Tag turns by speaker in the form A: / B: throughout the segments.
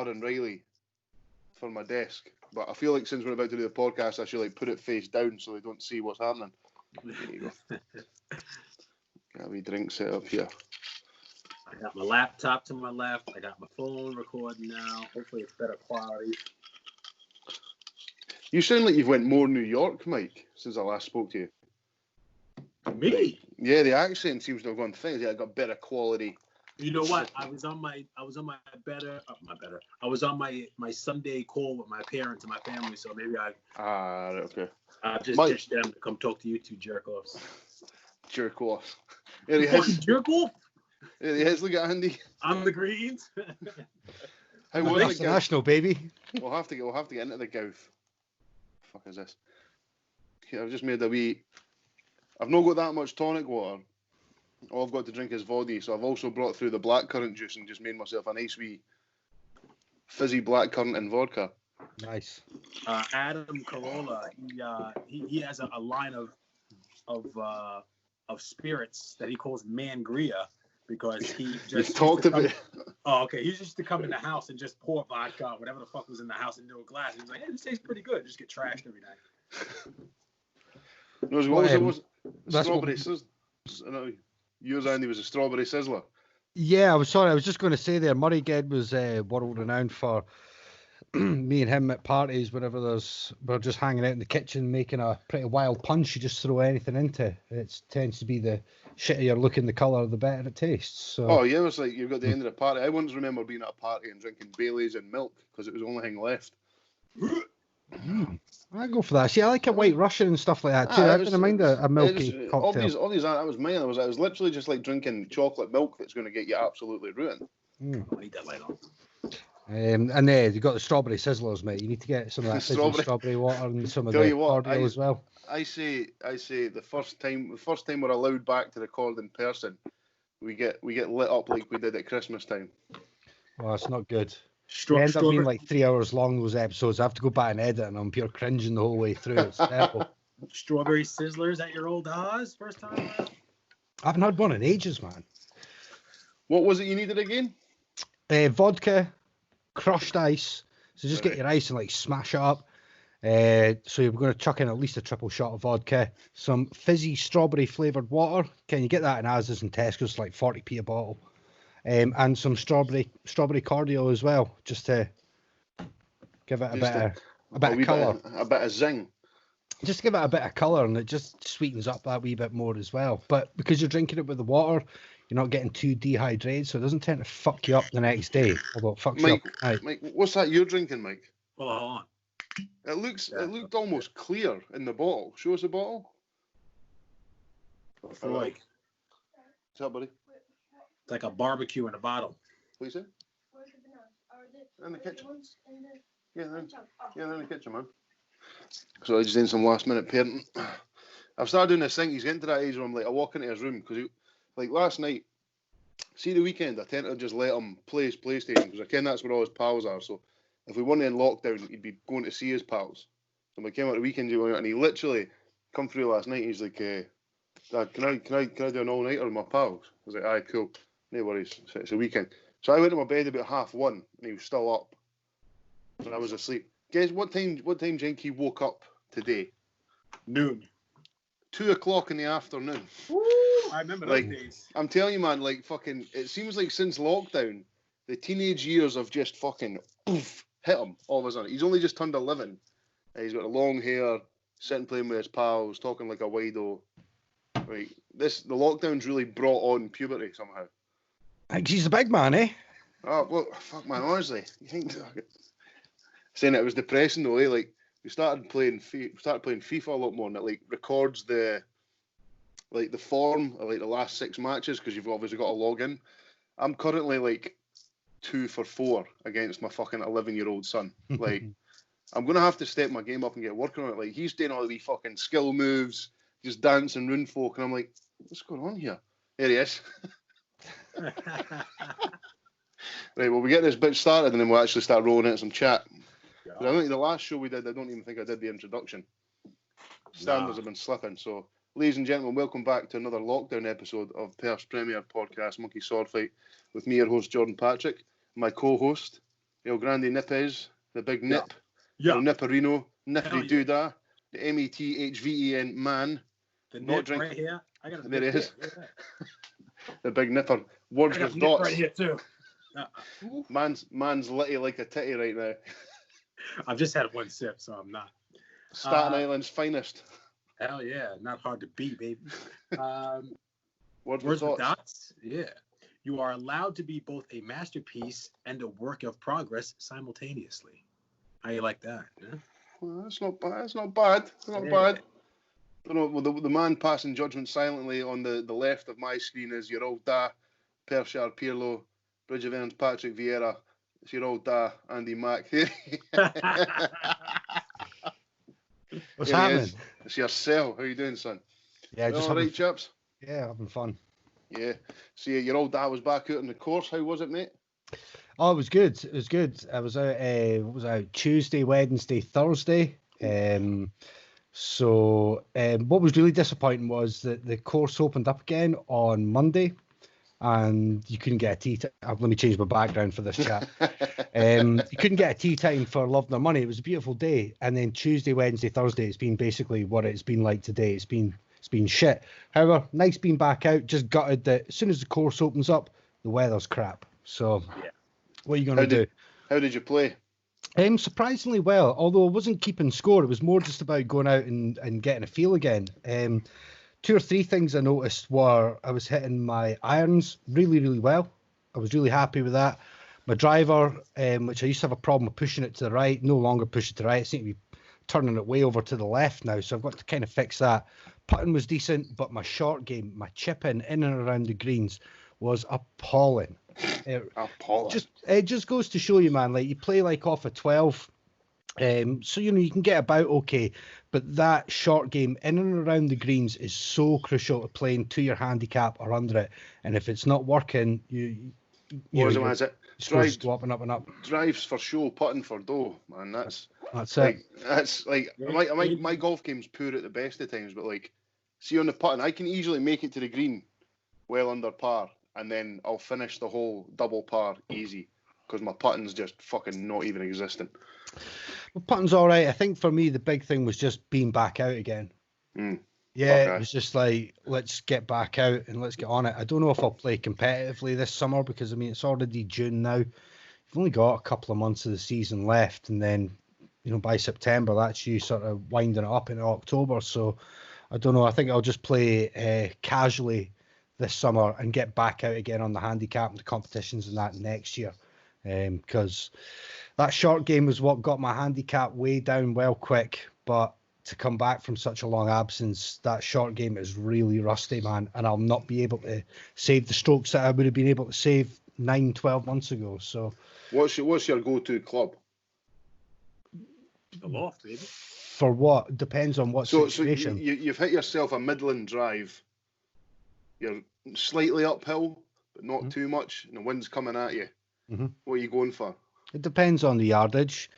A: her and Riley for my desk. But I feel like since we're about to do the podcast, I should like put it face down so they don't see what's happening. There you go. Got a wee drink set up here.
B: I got my laptop to my left. I got my phone recording now. Hopefully it's better quality.
A: You sound like you've went more New York, Mike, since I last spoke to you.
B: Me?
A: Yeah, the accent seems to have gone things. Yeah, I got better quality.
B: You know what? I was on my Sunday call with my parents and my family, so maybe
A: okay.
B: Just ditched them to come talk to you two jerk-offs.
A: Jerk-offs. There he is.
B: Jerk-off?
A: There he is. Look at Andy.
B: On the greens.
A: How was it,
C: international, baby?
A: We'll have to get into the golf. Fuck is this? Okay, I've just made a wee. I've not got that much tonic water. All I've got to drink is vodka, so I've also brought through the blackcurrant juice and just made myself a nice wee fizzy blackcurrant and vodka.
C: Nice.
B: Adam Carolla, he has a line of spirits that he calls Mangria because he just
A: talked about it.
B: Oh, okay. He used to come in the house and just pour vodka, whatever the fuck was in the house, into a glass. He was like, "Hey, this tastes pretty good." Just get trashed every night.
A: Strawberry sizzler. Yours, Andy, was a strawberry sizzler.
C: Yeah, I was just going to say there, Murray Ged was world renowned for me and him at parties whenever we're just hanging out in the kitchen making a pretty wild punch. You just throw anything into it. Tends to be the shittier looking the colour, the better it tastes. So.
A: Oh, yeah, it was like you've got the end of the party. I once remember being at a party and drinking Baileys and milk because it was the only thing left.
C: I go for that. See, I like a White Russian and stuff like that too. I didn't mind a milky cocktail.
A: All these, that was mine. I was literally just like drinking chocolate milk that's going to get you absolutely ruined.
B: I'll leave that light on.
A: And
C: you got the strawberry sizzlers, mate. You need to get some of that strawberry water and some of the cordial as well.
A: I say the first time we're allowed back to record in person, we get lit up like we did at Christmas time.
C: Well, it's not good. They end up being like 3 hours long, those episodes. I have to go back and edit, and I'm pure cringing the whole way through. It's terrible.
B: Strawberry sizzlers at your old house first time?
C: I haven't had one in ages, man.
A: What was it you needed again?
C: Vodka, crushed ice. So just get your ice and like smash it up. So you're going to chuck in at least a triple shot of vodka, some fizzy strawberry flavoured water. Can you get that in Asda's and Tesco's, like 40p a bottle? And some strawberry cordial as well, just to give it a bit of colour.
A: A bit of zing.
C: Just give it a bit of colour, and it just sweetens up that wee bit more as well. But because you're drinking it with the water, you're not getting too dehydrated, so it doesn't tend to fuck you up the next day. Although it fucks you up.
A: Mike, what's that you're drinking, Mike?
B: Well, hold on.
A: It looked almost clear in the bottle. Show us the bottle.
B: What's like?
A: What's that, buddy?
B: It's like a barbecue in a bottle.
A: What you say? In the kitchen. Yeah, they're in the kitchen, man. So I just did some last minute parenting. I've started doing this thing. He's getting to that age where I'm like, I walk into his room because like last night, see the weekend, I tend to just let him play his PlayStation because I ken that's where all his pals are. So if we weren't in lockdown, he'd be going to see his pals. So when I came out the weekend, and he literally come through last night. He's like, Dad, can I do an all nighter with my pals? I was like, aye, cool. No worries. So it's a weekend. So I went to my bed about 1:30, and he was still up. And I was asleep. Guess what time Jenky woke up today?
B: Noon.
A: 2:00 in the afternoon.
B: Woo! I remember those days.
A: I'm telling you, man, like fucking, it seems like since lockdown, the teenage years have just fucking hit him all of a sudden. He's only just turned 11. He's got long hair, sitting playing with his pals, talking like a wido. Right, the lockdown's really brought on puberty somehow.
C: I think he's a big man, eh?
A: Oh well, fuck man, honestly, you think saying it was depressing though, eh? Like we started playing FIFA a lot more, and it like records the form of like the last 6 matches because you've obviously got to log in. I'm currently like 2 for 4 against my fucking 11-year-old son. Like I'm gonna have to step my game up and get working on it. Like he's doing all the wee fucking skill moves, just dancing rune folk, and I'm like, what's going on here? There he is. Right, well, we get this bit started and then we'll actually start rolling into some chat. Yeah. I think the last show we did, I don't even think I did the introduction. Standards have been slipping. So, ladies and gentlemen, welcome back to another lockdown episode of Perth's premier podcast, Monkey Sword Fight, with me, your host, Jordan Patrick, my co-host. El Grande Nipes, the big nip,
B: Yeah.
A: El Nipperino, Nifty
B: Hell yeah.
A: Doodah, the METHVEN man.
B: The
A: Not
B: nip
A: drink.
B: right here. I got a
A: There
B: nip
A: it is.
B: here. Look at that.
A: The big nipper. Words
B: I got
A: with
B: a nip
A: dots.
B: right here too.
A: Man's litty like a titty right now.
B: I've just had one sip, so I'm not.
A: Staten Island's finest.
B: Hell yeah, not hard to beat, baby.
A: Words
B: Words
A: with
B: with
A: dots.
B: dots. Yeah. You are allowed to be both a masterpiece and a work of progress simultaneously. How you like that? Yeah?
A: Well, that's not bad. That's not bad. That's not bad. I don't know, the man passing judgment silently on the left of my screen is your old da, Pershar Pirlo, Bridge of Ernst, Patrick Vieira. It's your old da, Andy Mack.
C: What's
A: Here he
C: happening?
A: is. It's yourself. How you doing, son?
C: Yeah, just
A: All
C: having,
A: right, chaps?
C: yeah, having fun.
A: Yeah. See, your old dad was back out on the course. How was it, mate?
C: Oh, it was good. It was good. I was out. What was I out? Tuesday, Wednesday, Thursday. What was really disappointing was that the course opened up again on Monday, and you couldn't get a tee time. Let me change my background for this chat. You couldn't get a tee time for Love Nor Money. It was a beautiful day, and then Tuesday, Wednesday, Thursday, it's been basically what it's been like today. It's been shit. However, nice being back out. Just gutted that as soon as the course opens up, the weather's crap. So,
B: Yeah.
C: what are you going to do?
A: How did you play?
C: Surprisingly well, although I wasn't keeping score. It was more just about going out and getting a feel again. 2 or 3 things I noticed were I was hitting my irons really, really well. I was really happy with that. My driver, which I used to have a problem with pushing it to the right, no longer push it to the right. I seem to be turning it way over to the left now, so I've got to kind of fix that. Putting was decent, but my short game, my chipping in and around the greens was appalling.
A: Appalling.
C: It just goes to show you, man, like you play like off a 12, so you can get about okay, but that short game in and around the greens is so crucial to playing to your handicap or under it, and if it's not working, scores go up and up and up.
A: Drives for show, putting for dough, man. That's
C: it.
A: That's like my golf game's poor at the best of times, but like, see on the putting, I can easily make it to the green well under par, and then I'll finish the whole double par easy because my putting's just fucking not even existent.
C: Well, putting's all right. I think for me the big thing was just being back out again. Yeah, okay. It was just like, let's get back out and let's get on it. I don't know if I'll play competitively this summer because, I mean, it's already June now. You've only got a couple of months of the season left, and then, by September, that's you sort of winding it up into October. So I don't know. I think I'll just play casually this summer and get back out again on the handicap and the competitions and that next year. Because that short game was what got my handicap way down well quick, but to come back from such a long absence, that short game is really rusty, man, and I'll not be able to save the strokes that I would have been able to save 9-12 months ago. So
A: what's your go-to club?
B: The loft, baby.
C: For what? Depends on what situation.
A: So you've hit yourself a Midland drive. You're slightly uphill, but not too much, and the wind's coming at you. What are you going for?
C: It depends on the yardage,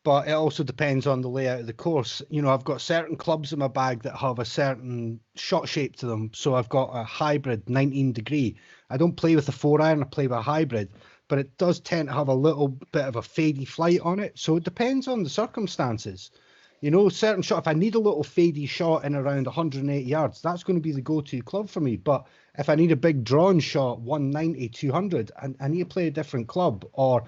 C: but it also depends on the layout of the course. I've got certain clubs in my bag that have a certain shot shape to them. So I've got a hybrid 19 degree. I don't play with a 4-iron, I play with a hybrid, but it does tend to have a little bit of a fadey flight on it. So it depends on the circumstances. Certain shot, if I need a little fadey shot in around 180 yards, that's going to be the go-to club for me. But if I need a big drawn shot, 190, 200, I need to play a different club, or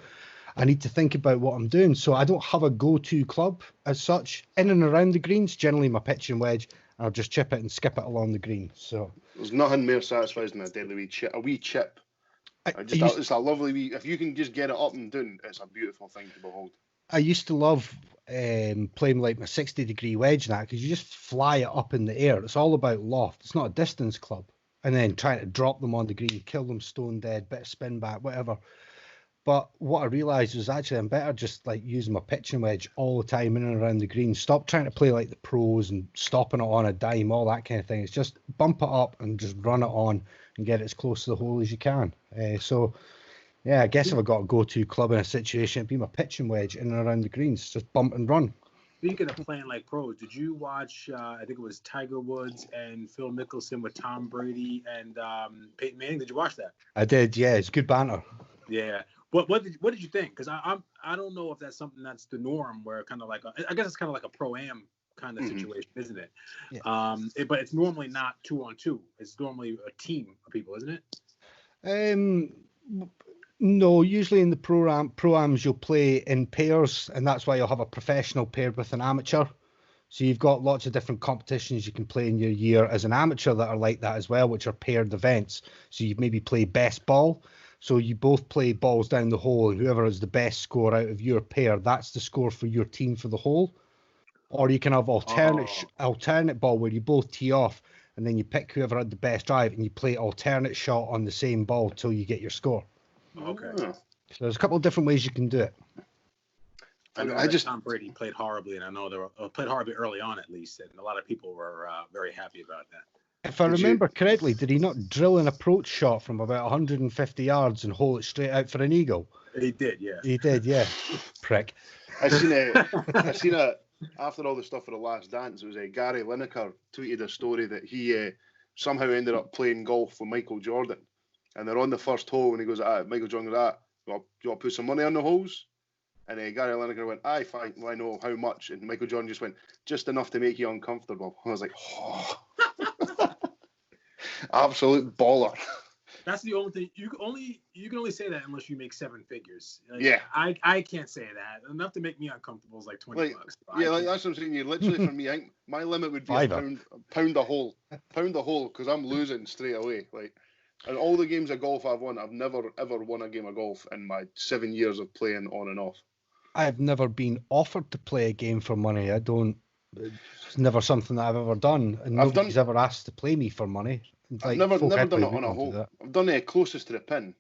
C: I need to think about what I'm doing. So I don't have a go-to club as such. In and around the greens, generally my pitching wedge, I'll just chip it and skip it along the green. So
A: there's nothing more satisfying than a deadly wee chip. A wee chip. It's a lovely wee. If you can just get it up and down, it's a beautiful thing to behold.
C: I used to love playing like my 60-degree wedge now, because you just fly it up in the air. It's all about loft. It's not a distance club. And then trying to drop them on the green, kill them stone dead, bit of spin back, whatever. But what I realised was actually I'm better just like using my pitching wedge all the time in and around the green. Stop trying to play like the pros and stopping it on a dime, all that kind of thing. It's just bump it up and just run it on and get it as close to the hole as you can. Yeah, I guess if I got a go-to club in a situation, it'd be my pitching wedge in and around the greens. Just bump and run.
B: Speaking of playing like pros, did you watch, I think it was Tiger Woods and Phil Mickelson with Tom Brady and Peyton Manning? Did you watch that?
C: I did, yeah. It's good banter.
B: Yeah. What did you think? Because I don't know if that's something that's the norm, where kind of like I guess it's kind of like a pro-am kind of situation, isn't it?
C: Yeah.
B: But it's normally not 2-on-2. It's normally a team of people, isn't it?
C: No, usually in the pro-ams you'll play in pairs, and that's why you'll have a professional paired with an amateur. So you've got lots of different competitions you can play in your year as an amateur that are like that as well, which are paired events. So you maybe play best ball. So you both play balls down the hole, and whoever has the best score out of your pair, that's the score for your team for the hole. Or you can have alternate ball where you both tee off, and then you pick whoever had the best drive, and you play alternate shot on the same ball till you get your score.
B: Okay.
C: So there's a couple of different ways you can do it.
B: I know that Tom Brady played horribly, and I know they played horribly early on, at least, and a lot of people were very happy about that.
C: If I remember correctly, did he not drill an approach shot from about 150 yards and hole it straight out for an eagle?
B: He did, yeah.
C: He did, yeah. Prick.
A: I seen after all the stuff for The Last Dance, it was Gary Lineker tweeted a story that he somehow ended up playing golf with Michael Jordan, and they're on the first hole, and he goes, Michael Jordan goes, do you want to put some money on the holes? And Gary Lineker went, aye, fine, well, I know how much, and Michael Jordan just went, just enough to make you uncomfortable. I was like, oh. Absolute baller.
B: That's the only thing you can only say that unless you make seven figures. Like,
A: yeah,
B: I can't say that. Enough to make me uncomfortable is like $20.
A: Yeah, like that's what I'm saying. You literally, for me, I think my limit would be a pound a hole, because I'm losing straight away. Like, and all the games of golf I've won, I've never ever won a game of golf in my 7 years of playing on and off.
C: I've never been offered to play a game for money. It's never something that I've ever done, and nobody's ever asked to play me for money. Like,
A: I've never done it on a hole. I've done it closest to the pin.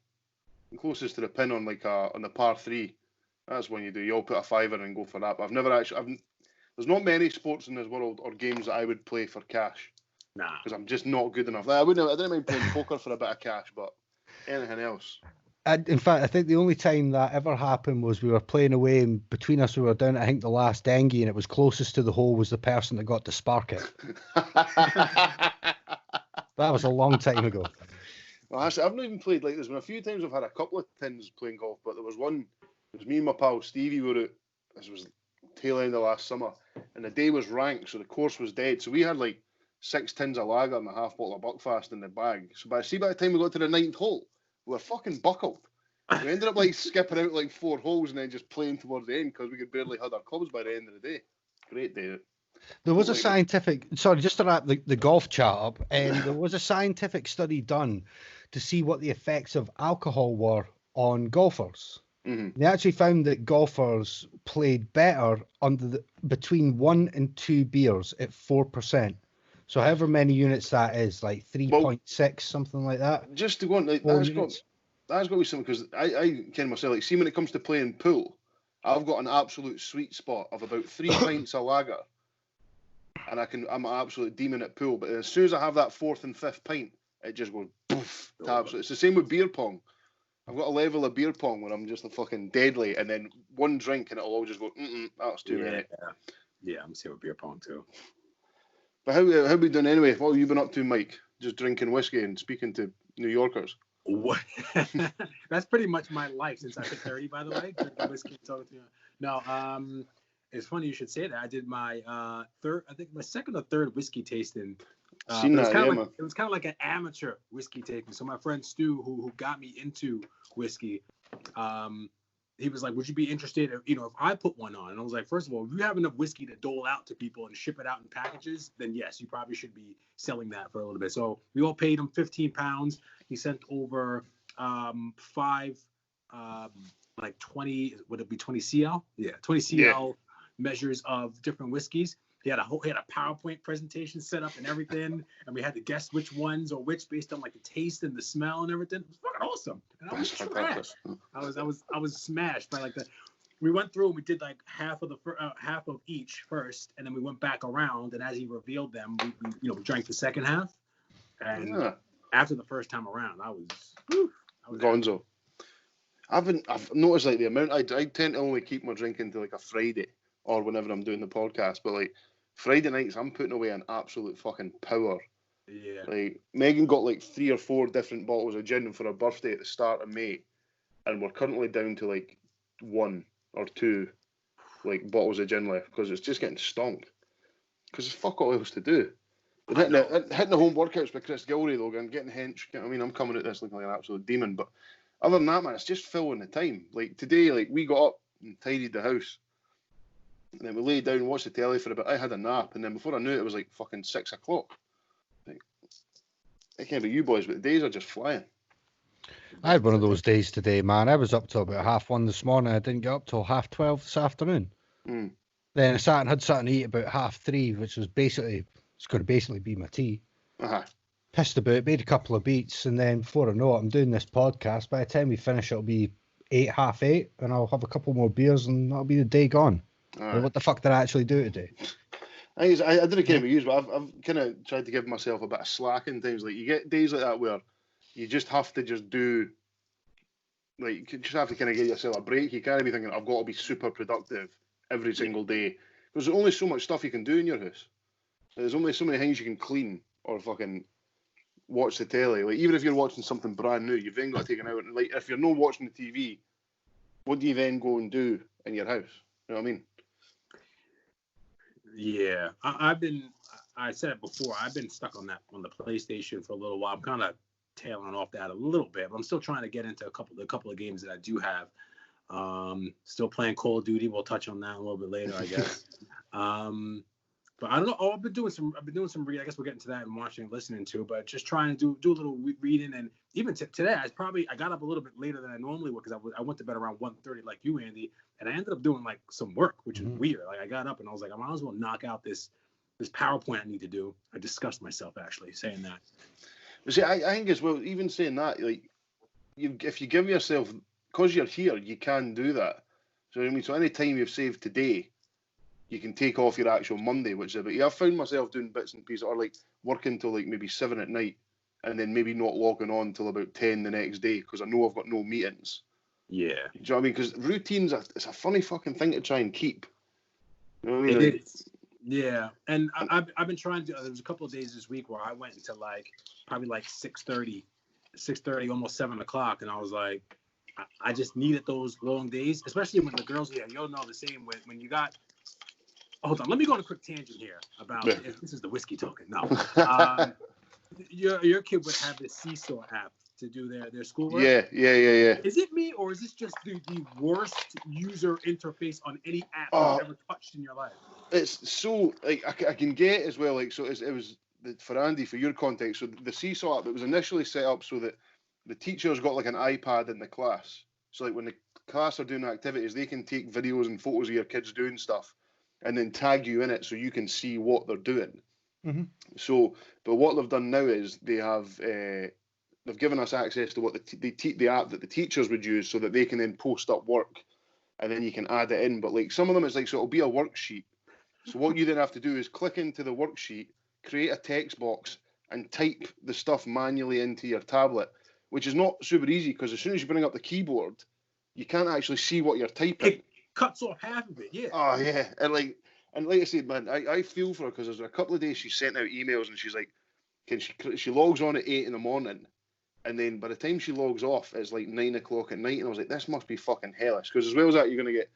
A: Closest to the pin on on the par 3. That's when you all put a fiver and go for that. But I've never actually. There's not many sports in this world or games that I would play for cash.
B: Nah.
A: Because I'm just not good enough. I didn't mind playing poker for a bit of cash, but anything else.
C: In fact, I think the only time that ever happened was we were playing away, and between us we were down, I think, the last dengue, and it was closest to the hole was the person that got to spark it. That was a long time ago.
A: Well, actually, I've not even played, like, there's been a few times I've had a couple of tins playing golf, but there was one, it was me and my pal Stevie were out, this was tail end of last summer, and the day was ranked, so the course was dead, so we had like 6 tins of lager and a half bottle of Buckfast in the bag, so by the time we got to the 9th hole, we were fucking buckled. We ended up like skipping out like 4 holes and then just playing towards the end because we could barely had our clubs by the end of the day. Great day.
C: There was a scientific, sorry, just to wrap the golf chat up, there was a scientific study done to see what the effects of alcohol were on golfers.
A: Mm-hmm.
C: They actually found that golfers played better between 1 and 2 beers at 4%. So however many units that is, like 3.6, something like that.
A: Just to go on, like, that's got to be something, because I ken myself, like, see, when it comes to playing pool, I've got an absolute sweet spot of about 3 pints of lager. And I'm an absolute demon at pool, but as soon as I have that 4th and 5th pint, it just goes poof. It's the same with beer pong. I've got a level of beer pong where I'm just a fucking deadly, and then one drink and it'll all just go, that's too many.
B: Yeah, I'm seeing with beer pong too.
A: But how we done anyway? What have you been up to, Mike? Just drinking whiskey and speaking to New Yorkers?
B: What? That's pretty much my life since I hit 30, by the way. Drinking whiskey and talking to you. No, it's funny you should say that. I did my my second or third whiskey tasting. It was kind of like an amateur whiskey tasting. So my friend Stu, who got me into whiskey, he was like, "Would you be interested if I put one on?" And I was like, "First of all, if you have enough whiskey to dole out to people and ship it out in packages, then yes, you probably should be selling that for a little bit." So we all paid him 15 pounds. He sent over 5, like 20. Would it be 20 CL? Yeah, 20 CL measures of different whiskeys. He had a PowerPoint presentation set up and everything, and we had to guess which ones or which based on like the taste and the smell and everything. It was fucking awesome. And I was trash. I was smashed by like that. We went through and we did like half of each first, and then we went back around. And as he revealed them, we drank the second half. And after the first time around, I was
A: gonzo. I've noticed like the amount I tend to only keep my drinking to like a Friday or whenever I'm doing the podcast, but like Friday nights I'm putting away an absolute fucking power.
B: Yeah.
A: Like Megan got like 3 or 4 different bottles of gin for her birthday at the start of May, and we're currently down to like 1 or 2 like bottles of gin left because it's just getting stonked. Because there's fuck all else to do. But hitting the home workouts with Chris Gilray though, and getting hench. I mean, I'm coming at this looking like an absolute demon, but other than that, man, it's just filling the time. Like today, like we got up and tidied the house, and then we laid down and watched the telly for a bit. I had a nap, and then before I knew it, it was like fucking 6 o'clock. Like, I can't be you boys, but the days are just flying.
C: I had one of those days today, man. I was up till about 1:30 this morning. I didn't get up till 12:30 this afternoon.
A: Mm.
C: Then I sat and had something to eat about 3:30, which was it's going to basically be my tea.
A: Uh-huh.
C: Pissed about, made a couple of beats, and then before I know it, I'm doing this podcast. By the time we finish, it'll be 8:30, and I'll have a couple more beers, and that'll be the day gone. Like, what the fuck did I actually do today?
A: I didn't care about you, but I've kind of tried to give myself a bit of slack in times. Like you get days like that where you just have to just do, like you just have to kind of give yourself a break. You can't be thinking I've got to be super productive every single day. There's only so much stuff you can do in your house. There's only so many things you can clean or fucking watch the telly. Like even if you're watching something brand new, you've then got to take an hour. And like if you're not watching the TV, what do you then go and do in your house? You know what I mean?
B: Yeah, I said it before, I've been stuck on the PlayStation for a little while. I'm kind of tailing off that a little bit, but I'm still trying to get into a couple of games that I do have. Still playing Call of Duty. We'll touch on that a little bit later, I guess. But I don't know. I've been doing some reading. I guess we'll get into that and watching and listening to, but just trying to do a little reading. And even today, I got up a little bit later than I normally would because I went to bed around 1:30 like you, Andy, and I ended up doing like some work, which is weird. Like I got up and I was like, I might as well knock out this PowerPoint I need to do. I discussed myself actually saying that.
A: See, I think as well, even saying that, like, if you give yourself, because you're here, you can do that. So I mean, so any time you've saved today, you can take off your actual Monday, which is. But yeah, I've found myself doing bits and pieces, or like working till like maybe 7 at night, and then maybe not logging on till about 10 the next day because I know I've got no meetings.
B: Yeah.
A: Do you know what I mean? Because routines, it's a funny fucking thing to try and keep. You know what I mean?
B: It is. Yeah, and I've been trying to. There was a couple of days this week where I went into like probably like 6:30, almost 7 o'clock, and I was like, I just needed those long days, especially when the girls. Yeah, you'll know the same when you got. Hold on, let me go on a quick tangent here about this is the whiskey talking. No, your kid would have the Seesaw app to do their schoolwork.
A: Yeah.
B: Is it me or is this just the worst user interface on any app you've ever touched in your life?
A: It's so like I can get as well. Like so, it was for Andy for your context. So the Seesaw app, it was initially set up so that the teachers got like an iPad in the class. So like when the class are doing activities, they can take videos and photos of your kids doing stuff, and then tag you in it so you can see what they're doing.
C: Mm-hmm.
A: So, but what they've done now is they have they've given us access to what the app that the teachers would use, so that they can then post up work, and then you can add it in. But like some of them, it's like so it'll be a worksheet. So what you then have to do is click into the worksheet, create a text box, and type the stuff manually into your tablet, which is not super easy because as soon as you bring up the keyboard, you can't actually see what you're typing.
B: It cuts off half of it, yeah.
A: Oh yeah, and like I said, man, I feel for her because there's a couple of days she sent out emails and she's like, she logs on at 8 in the morning, and then by the time she logs off, it's like 9 o'clock at night, and I was like, this must be fucking hellish because as well as that, you're gonna get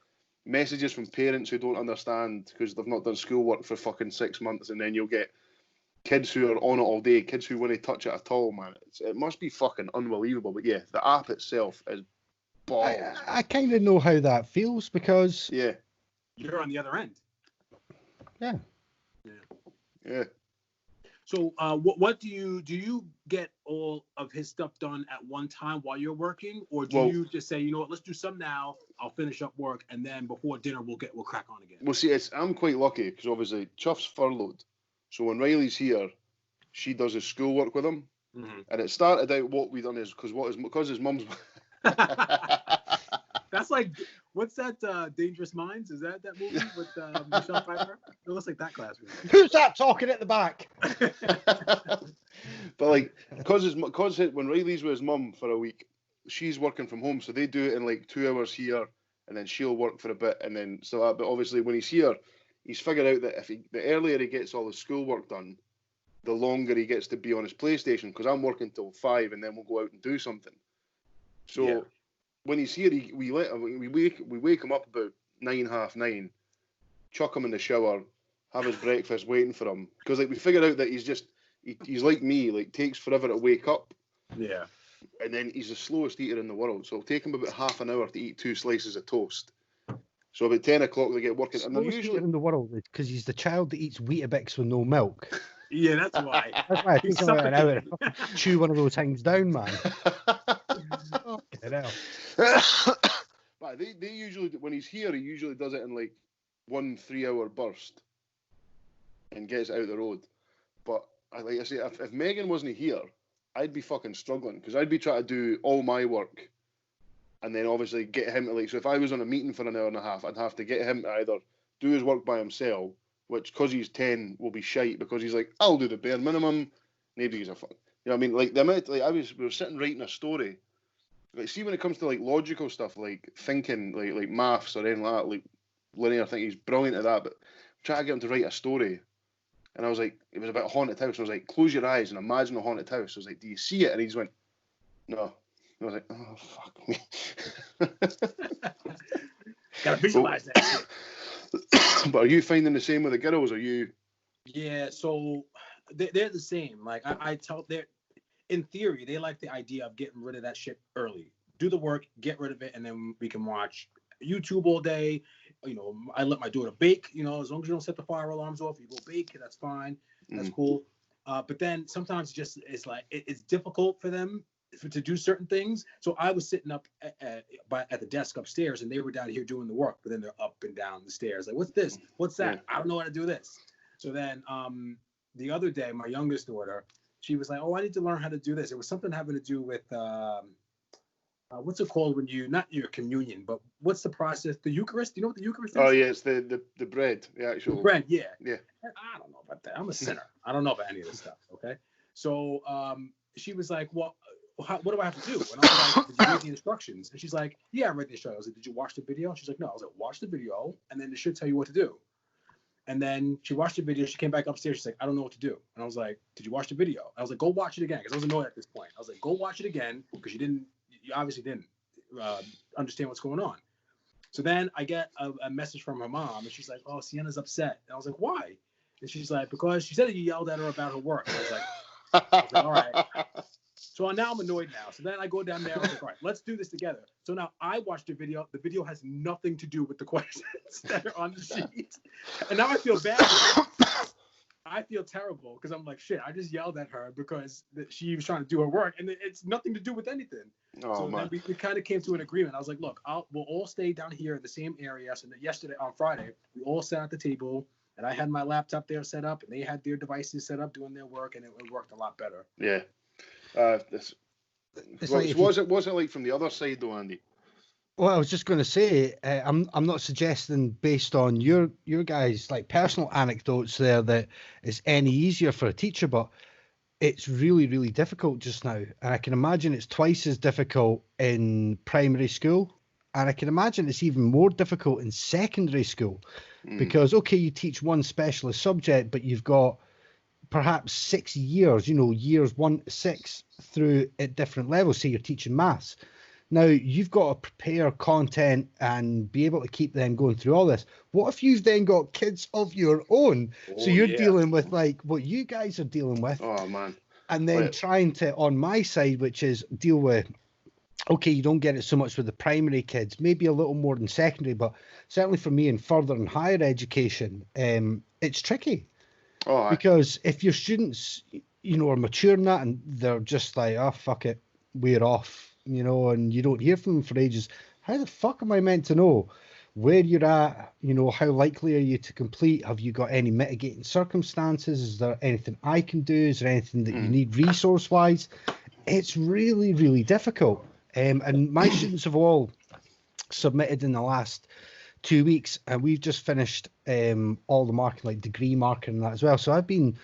A: messages from parents who don't understand because they've not done schoolwork for fucking 6 months, and then you'll get kids who are on it all day, kids who want to touch it at all, man. It must be fucking unbelievable. But yeah, the app itself is balls.
C: I kind of know how that feels because
B: you're on the other end.
A: Yeah.
B: So what do you get all of his stuff done at one time while you're working, or do you just say, you know what, let's do some now, I'll finish up work, and then before dinner we'll crack on again?
A: Well, see, I'm quite lucky because obviously Chuff's furloughed, so when Riley's here, she does his schoolwork with him, and it started out what we done is because his mum's.
B: That's like, what's that? Dangerous Minds? Is that movie with Michelle Pfeiffer? It looks like that class.
C: Who's that talking at the back?
A: But like, because when Riley's with his mum for a week, she's working from home, so they do it in like 2 hours here, and then she'll work for a bit, and then so that. But obviously, when he's here, he's figured out that the earlier he gets all his schoolwork done, the longer he gets to be on his PlayStation. Because I'm working till 5, and then we'll go out and do something. So. Yeah. when he's here, we wake him up about 9, half 9, chuck him in the shower, have his breakfast waiting for him, because like we figured out that he's like me, like takes forever to wake up.
B: Yeah.
A: And then he's the slowest eater in the world, so it'll take him about half an hour to eat 2 slices of toast. So about 10 o'clock they get working, and they're usually
C: in the world because he's the child that eats Weetabix with no milk.
B: Yeah, that's why.
C: That's why it takes him about an hour to chew one of those things down, man.
A: But they usually, when he's here, he usually does it in like 1 3-hour burst and gets out the road. But like I say, if Megan wasn't here, I'd be fucking struggling, because I'd be trying to do all my work and then obviously get him to, like, so if I was on a meeting for an hour and a half, I'd have to get him to either do his work by himself, which, because he's 10, will be shite, because he's like, I'll do the bare minimum. Nobody gives a fuck. You know what I mean? Like, the amount, like, we were sitting writing a story. Like, see, when it comes to, like, logical stuff, like thinking, like maths or anything like that, like linear thinking, he's brilliant at that, but trying to get him to write a story. And I was like, it was about a haunted house. I was like, close your eyes and imagine a haunted house. I was like, do you see it? And he just went, no. I was like, oh, fuck me.
B: Gotta visualize that shit.
A: But are you finding the same with the girls? Are you?
B: Yeah, so they're the same. Like, I tell, in theory, they like the idea of getting rid of that shit early. Do the work, get rid of it, and then we can watch YouTube all day. You know, I let my daughter bake. You know, as long as you don't set the fire alarms off, you go bake. That's fine. That's cool. But then sometimes it's like it's difficult for them to do certain things. So I was sitting up at the desk upstairs, and they were down here doing the work. But then they're up and down the stairs. Like, what's this? What's that?
A: Yeah.
B: I don't know how to do this. So then the other day, my youngest daughter, she was like, "Oh, I need to learn how to do this." It was something having to do with what's it called when you, not your communion, but what's the process? The Eucharist? Do you know what the Eucharist is?
A: Oh yeah, it's the bread, the actual
B: the bread. Yeah.
A: Yeah.
B: I don't know about that. I'm a sinner. I don't know about any of this stuff. Okay. So she was like, "Well, what do I have to do?" And I was like, "Did you read the instructions?" And she's like, "Yeah, I read the instructions." I was like, "Did you watch the video?" She's like, "No." I was like, "Watch the video, and then it should tell you what to do." And then she watched the video. She came back upstairs. She's like, "I don't know what to do." And I was like, "Did you watch the video?" I was like, "Go watch it again," because I was annoyed at this point. I was like, "Go watch it again," because you obviously didn't understand what's going on. So then I get a message from her mom, and she's like, "Oh, Sienna's upset." And I was like, "Why?" And she's like, "Because she said that you yelled at her about her work." And I was like, "All right." So now I'm annoyed now. So then I go down there. I was like, "All right, let's do this together." So now I watched the video. The video has nothing to do with the questions that are on the sheet. And now I feel bad. I feel terrible because I'm like, shit, I just yelled at her because she was trying to do her work, and it's nothing to do with anything.
A: Oh,
B: so
A: man.
B: then we kind of came to an agreement. I was like, look, we'll all stay down here in the same area. So that yesterday, on Friday, we all sat at the table, and I had my laptop there set up, and they had their devices set up doing their work, and it worked a lot better.
A: Yeah. What's it like from the other side though, Andy?
C: Well, I was just going to say, I'm not suggesting based on your guys' like personal anecdotes there that it's any easier for a teacher, but it's really, really difficult just now. And I can imagine it's twice as difficult in primary school. And I can imagine it's even more difficult in secondary school because, okay, you teach one specialist subject, but you've got perhaps 6 years, years 1 to 6 through at different levels. Say you're teaching maths. Now, you've got to prepare content and be able to keep them going through all this. What if you've then got kids of your own? So you're dealing with like what you guys are dealing with.
A: Oh, man.
C: And then trying to, on my side, which is deal with, okay, you don't get it so much with the primary kids, maybe a little more than secondary, but certainly for me in further and higher education, it's tricky.
A: Oh,
C: because if your students, are mature in that and they're just like, oh, fuck it, we're off. And you don't hear from them for ages. How the fuck am I meant to know where you're at? How likely are you to complete? Have you got any mitigating circumstances? Is there anything I can do? Is there anything that you need resource-wise? It's really, really difficult. And my students have all submitted in the last 2 weeks, and we've just finished all the marking, like degree marking and that as well. So I've been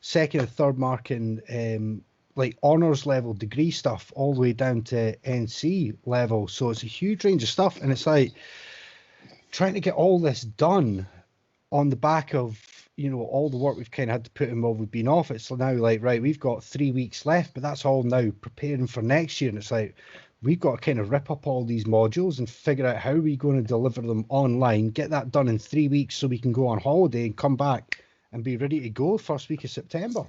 C: second and third marking like honours level degree stuff all the way down to NC level. So it's a huge range of stuff. And it's like trying to get all this done on the back of, all the work we've kind of had to put in while we've been off it. So now like, right, we've got 3 weeks left, but that's all now preparing for next year. And it's like, we've got to kind of rip up all these modules and figure out how we're going to deliver them online, get that done in 3 weeks so we can go on holiday and come back and be ready to go first week of September.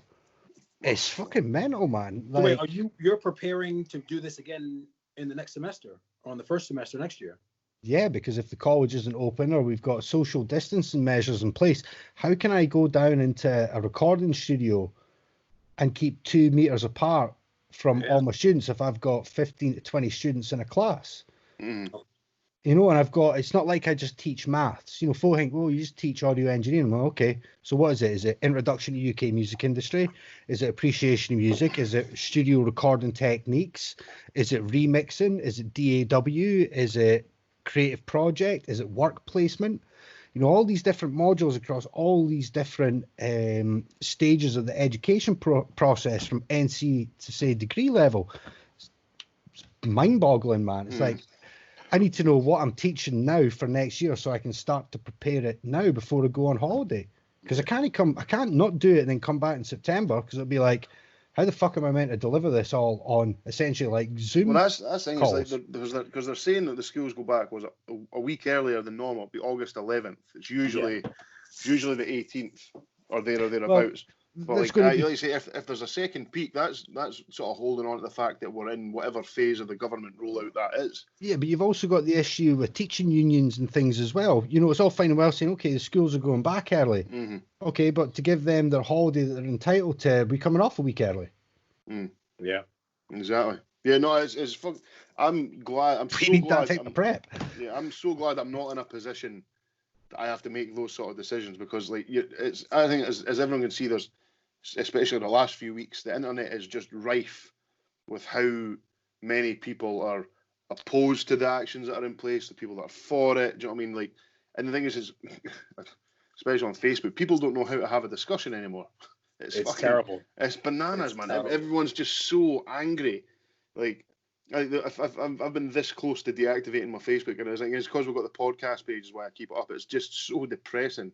C: It's fucking mental, man.
B: So wait,
C: Like,
B: you're preparing to do this again in the next semester or on the first semester next year?
C: yeah, because if the college isn't open or we've got social distancing measures in place, how can I go down into a recording studio and keep 2 meters apart from all my students if I've got 15 to 20 students in a class?
A: Mm.
C: You know, and it's not like I just teach maths. You know, folk think, well, you just teach audio engineering. Well, okay, so what is it? Is it introduction to UK music industry? Is it appreciation of music? Is it studio recording techniques? Is it remixing? Is it DAW? Is it creative project? Is it work placement? You know, all these different modules across all these different stages of the education process from NC to, say, degree level. It's mind-boggling, man. It's like, I need to know what I'm teaching now for next year so I can start to prepare it now before I go on holiday. Because I can't not do it and then come back in September, because it'll be like, how the fuck am I meant to deliver this all on essentially like Zoom?
A: Well, that's the thing.
C: calls?
A: Is like because they're saying that the schools go back was a week earlier than normal. It'll be August 11th. It's usually the 18th or thereabouts. But like you say, if there's a second peak, that's sort of holding on to the fact that we're in whatever phase of the government rollout that is.
C: Yeah, but you've also got the issue with teaching unions and things as well. You know, it's all fine and well saying, okay, the schools are going back early.
A: Mm-hmm.
C: Okay, but to give them their holiday that they're entitled to, we're coming off a week early.
A: Mm.
B: Yeah,
A: exactly. Yeah, no, it's fun. I'm glad. I'm so
C: need
A: glad.
C: that type of prep.
A: Yeah, I'm so glad I'm not in a position that I have to make those sort of decisions, because like it's. I think as everyone can see, there's, especially in the last few weeks, the internet is just rife with how many people are opposed to the actions that are in place, the people that are for it. Do you know what I mean? Like, and the thing is especially on Facebook, people don't know how to have a discussion anymore. It's fucking
B: terrible.
A: It's bananas,
B: It's
A: man.
B: terrible.
A: Everyone's just so angry. Like, I've been this close to deactivating my Facebook, and it's because we've got the podcast pages why I keep it up. It's just so depressing.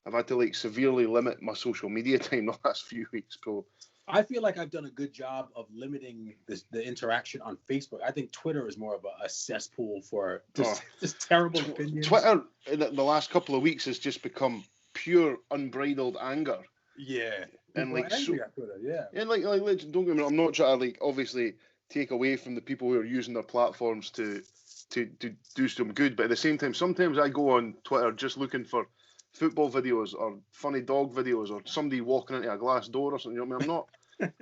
A: I've had to like severely limit my social media time the last few weeks, bro.
B: I feel like I've done a good job of limiting the interaction on Facebook. I think Twitter is more of a cesspool for just terrible opinions.
A: Twitter in the last couple of weeks has just become pure unbridled anger.
B: Yeah,
A: and like
B: angry at Twitter, yeah.
A: And like don't get me wrong, I'm not trying to like obviously take away from the people who are using their platforms to do some good, but at the same time, sometimes I go on Twitter just looking for football videos or funny dog videos or somebody walking into a glass door or something. You know what I mean? I'm not.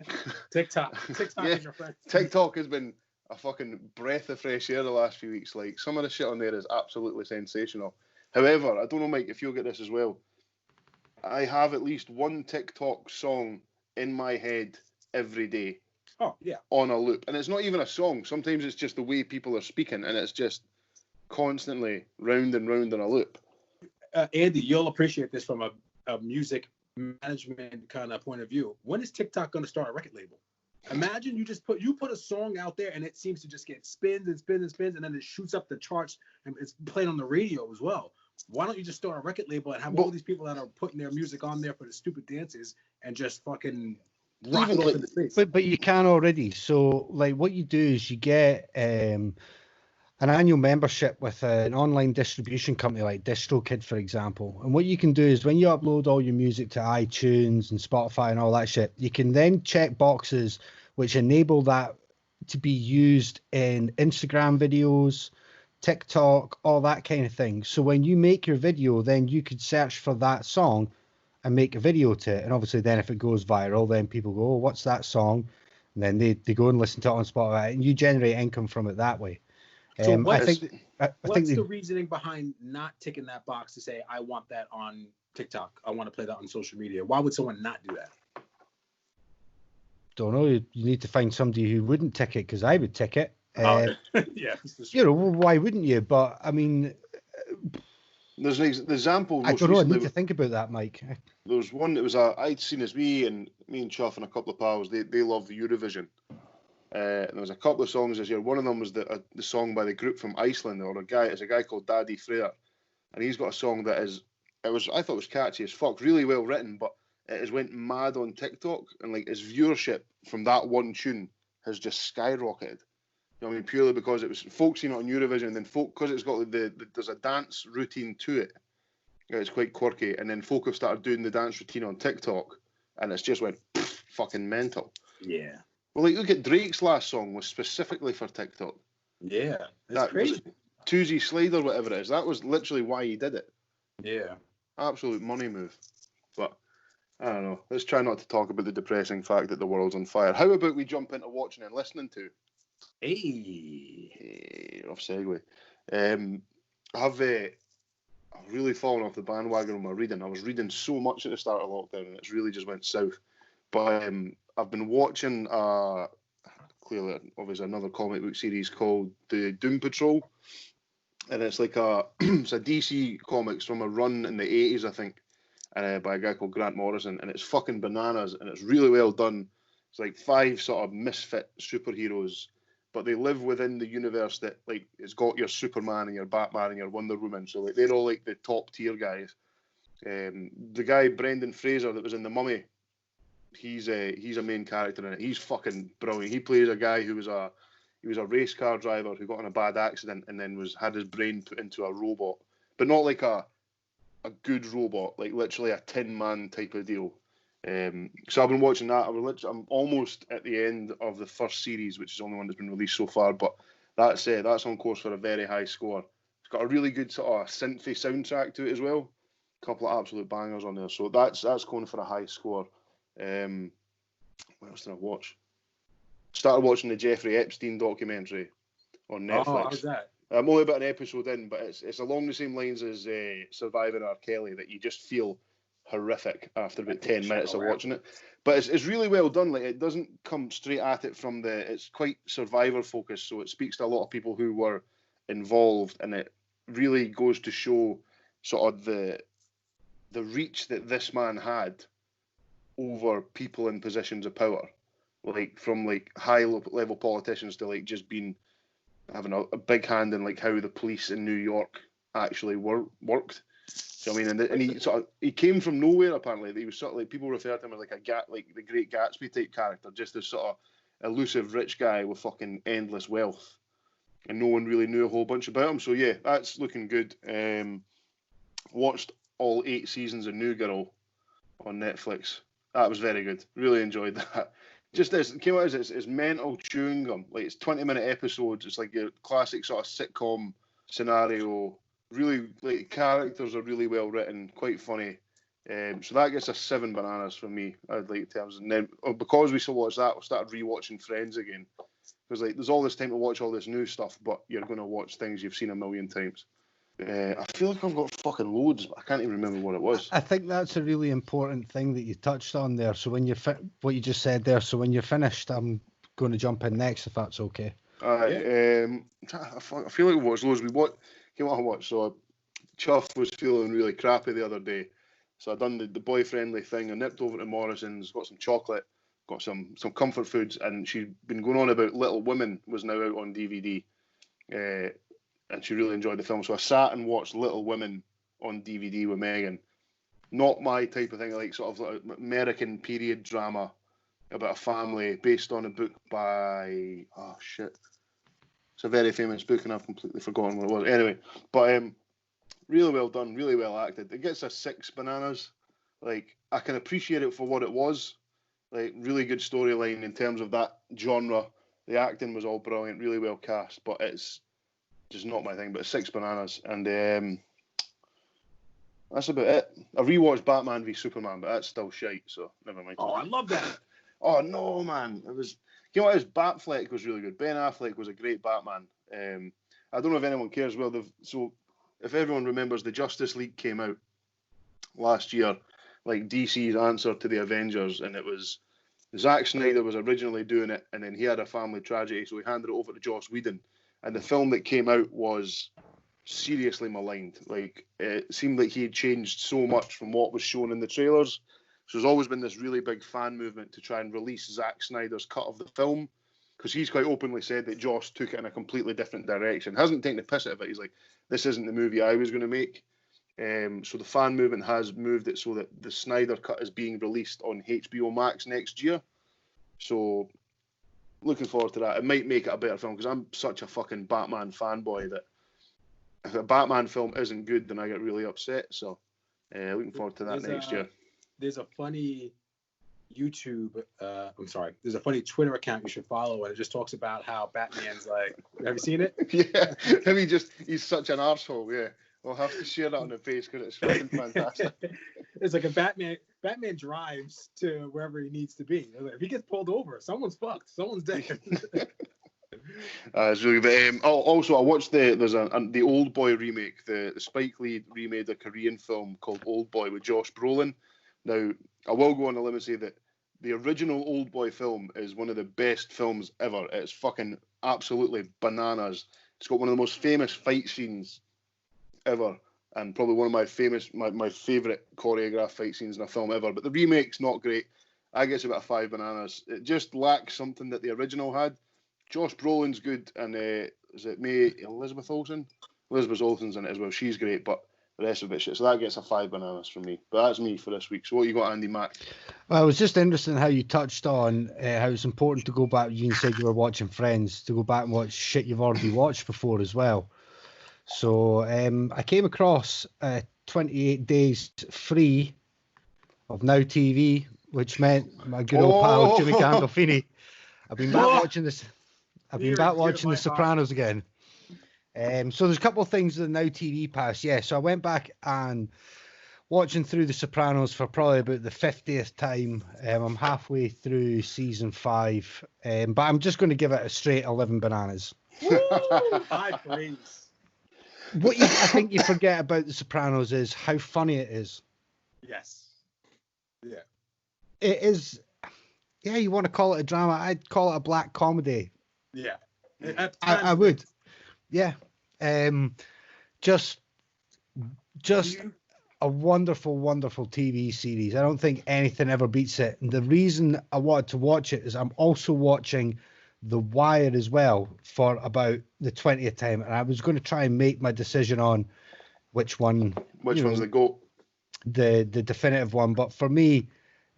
B: TikTok
A: yeah,
B: is your friend.
A: TikTok has been a fucking breath of fresh air the last few weeks. Like, some of the shit on there is absolutely sensational. However, I don't know, Mike, if you'll get this as well. I have at least one TikTok song in my head every day.
B: Oh, yeah.
A: On a loop. And it's not even a song. Sometimes it's just the way people are speaking, and it's just constantly round and round in a loop.
B: Andy, you'll appreciate this from a music management kind of point of view. When is TikTok going to start a record label? Imagine you put a song out there and it seems to just get spins and spins and spins, and then it shoots up the charts and it's played on the radio as well. Why don't you just start a record label and have all these people that are putting their music on there for the stupid dances and just fucking rock it up in the face?
C: But you can already. So like what you do is you get an annual membership with an online distribution company like DistroKid, for example. And what you can do is when you upload all your music to iTunes and Spotify and all that shit, you can then check boxes which enable that to be used in Instagram videos, TikTok, all that kind of thing. So when you make your video, then you could search for that song and make a video to it. And obviously then if it goes viral, then people go, oh, what's that song? And then they go and listen to it on Spotify, and you generate income from it that way.
B: So
C: what's
B: the reasoning behind not ticking that box to say, I want that on TikTok, I want to play that on social media? Why would someone not do that?
C: Don't know. You need to find somebody who wouldn't tick it, because I would tick it.
B: Yeah.
C: You know, why wouldn't you? But I mean,
A: there's an example.
C: I don't know. I need to think about that, Mike.
A: There was one that was I'd seen as me and Chuff and a couple of pals. They love Eurovision. And there was a couple of songs this year. One of them was the song by the group from Iceland, or it's a guy called Daddy Freyr, and he's got a song that I thought it was catchy as fuck, really well written, but it has went mad on TikTok, and like his viewership from that one tune has just skyrocketed. I mean, purely because it was folk seen it on Eurovision, and then folk, because it's got there's a dance routine to it. It's quite quirky, and then folk have started doing the dance routine on TikTok, and it's just went fucking mental.
B: Yeah.
A: Well, like, look at Drake's last song was specifically for TikTok.
B: Yeah, that's crazy.
A: Toozy Slide or whatever it is. That was literally why he did it.
B: Yeah.
A: Absolute money move. But I don't know. Let's try not to talk about the depressing fact that the world's on fire. How about we jump into watching and listening to?
B: Hey,
A: rough segue. I've really fallen off the bandwagon on my reading. I was reading so much at the start of lockdown, and it's really just went south. But I've been watching clearly, obviously, another comic book series called the Doom Patrol, and it's like it's a DC comics from a run in the 80s, I think, by a guy called Grant Morrison, and it's fucking bananas, and it's really well done. It's like 5 sort of misfit superheroes, but they live within the universe that, like, it's got your Superman and your Batman and your Wonder Woman, so like they're all like the top tier guys. The guy Brendan Fraser that was in The Mummy, he's a main character in it. He's fucking brilliant. He plays a guy who was a race car driver who got in a bad accident and then had his brain put into a robot, but not like a good robot, like literally a Tin Man type of deal. So I've been watching that. I'm almost at the end of the first series, which is the only one that's been released so far, but that's on course for a very high score. It's got a really good sort of synthy soundtrack to it as well. A couple of absolute bangers on there, so that's going for a high score. What else did I watch? Started watching the Jeffrey Epstein documentary on Netflix.
B: Oh, how's that?
A: I'm only about an episode in, but it's along the same lines as Surviving R. Kelly, that you just feel horrific after about 10 minutes of watching it. But it's really well done. Like, it doesn't come straight at it from it's quite survivor focused, so it speaks to a lot of people who were involved, and it really goes to show sort of the reach that this man had over people in positions of power, like from like high level politicians to like just having a big hand in like how the police in New York actually worked. So I mean, and he came from nowhere apparently. He was sort of like, people refer to him as like like the Great Gatsby type character, just this sort of elusive rich guy with fucking endless wealth, and no one really knew a whole bunch about him. So yeah, that's looking good. Watched all 8 seasons of New Girl on Netflix. That was very good. Really enjoyed that. Just this came out as it's mental chewing gum. Like, it's 20-minute episodes. It's like a classic sort of sitcom scenario. Really, like, characters are really well written, quite funny. So that gets a 7 bananas from me. I'd like terms, and then because we still watched that, we started rewatching Friends again, because like there's all this time to watch all this new stuff, but you're going to watch things you've seen a million times. I feel like I've got fucking loads, but I can't even remember what it was.
C: I think that's a really important thing that you touched on there. So when what you just said there, so when you're finished, I'm going to jump in next, if that's okay.
A: I feel like we watched loads. I watched. So Chuff was feeling really crappy the other day, so I done the boy-friendly thing. I nipped over to Morrison's, got some chocolate, got some comfort foods, and she'd been going on about Little Women was now out on DVD. And she really enjoyed the film. So I sat and watched Little Women on DVD with Megan. Not my type of thing, like sort of like American period drama about a family based on a book by... Oh, shit. It's a very famous book, and I've completely forgotten what it was. Anyway, but really well done, really well acted. It gets a 6 bananas. Like, I can appreciate it for what it was. Like, really good storyline in terms of that genre. The acting was all brilliant, really well cast, but it's just not my thing. But 6 bananas, and that's about it. I rewatched Batman v Superman, but that's still shite, so never mind.
B: Oh, I love that.
A: Oh no, man, it was. You know what? Batfleck was really good. Ben Affleck was a great Batman. I don't know if anyone cares. Well, so if everyone remembers, the Justice League came out last year, like DC's answer to the Avengers, and it was Zack Snyder was originally doing it, and then he had a family tragedy, so he handed it over to Joss Whedon. And the film that came out was seriously maligned. Like, it seemed like he had changed so much from what was shown in the trailers. So there's always been this really big fan movement to try and release Zack Snyder's cut of the film, because he's quite openly said that Joss took it in a completely different direction. Hasn't taken the piss out of it. He's like, this isn't the movie I was going to make. So the fan movement has moved it so that the Snyder cut is being released on HBO Max next year. So looking forward to that. It might make it a better film because I'm such a fucking Batman fanboy that if a Batman film isn't good, then I get really upset. So, looking forward to that next year.
B: There's a funny YouTube, there's a funny Twitter account you should follow, and it just talks about how Batman's like, have you seen it?
A: Yeah, he's such an arsehole, yeah. We'll have to share that on the page because it's fucking fantastic.
B: It's like a Batman drives to wherever he needs to be. If he gets pulled over, someone's fucked. Someone's dead.
A: It's really good. Also, I watched the Old Boy remake. The Spike Lee remade a Korean film called Old Boy with Josh Brolin. Now, I will go on a limb and say that the original Old Boy film is one of the best films ever. It's fucking absolutely bananas. It's got one of the most famous fight scenes ever, and probably one of my favourite choreographed fight scenes in a film ever. But the remake's not great. I guess about 5 bananas. It just lacks something that the original had. Josh Brolin's good, and is it Elizabeth Olsen? Elizabeth Olsen's in it as well. She's great, but the rest of it shit. So that gets a 5 bananas from me. But that's me for this week. So what you got, Andy Mack?
C: Well, it was just interesting how you touched on how it's important to go back. You said you were watching Friends, to go back and watch shit you've already watched before as well. So I came across 28 days free of Now TV, which meant my good old pal Jimmy Gandolfini. I've been back watching this. I've been back watching The Sopranos again. So there's a couple of things in the Now TV pass. Yeah, so I went back and watching through The Sopranos for probably about the 50th time. I'm halfway through season 5, but I'm just going to give it a straight 11 bananas.
B: High praise.
C: What I think you forget about The Sopranos is how funny it is.
B: Yes. Yeah.
C: It is. Yeah, you want to call it a drama? I'd call it a black comedy.
B: Yeah.
C: I would. Yeah. Just a wonderful, wonderful TV series. I don't think anything ever beats it. And the reason I wanted to watch it is I'm also watching The Wire as well for about the 20th time. And I was going to try and make my decision on which one's
A: the GOAT.
C: The definitive one. But for me,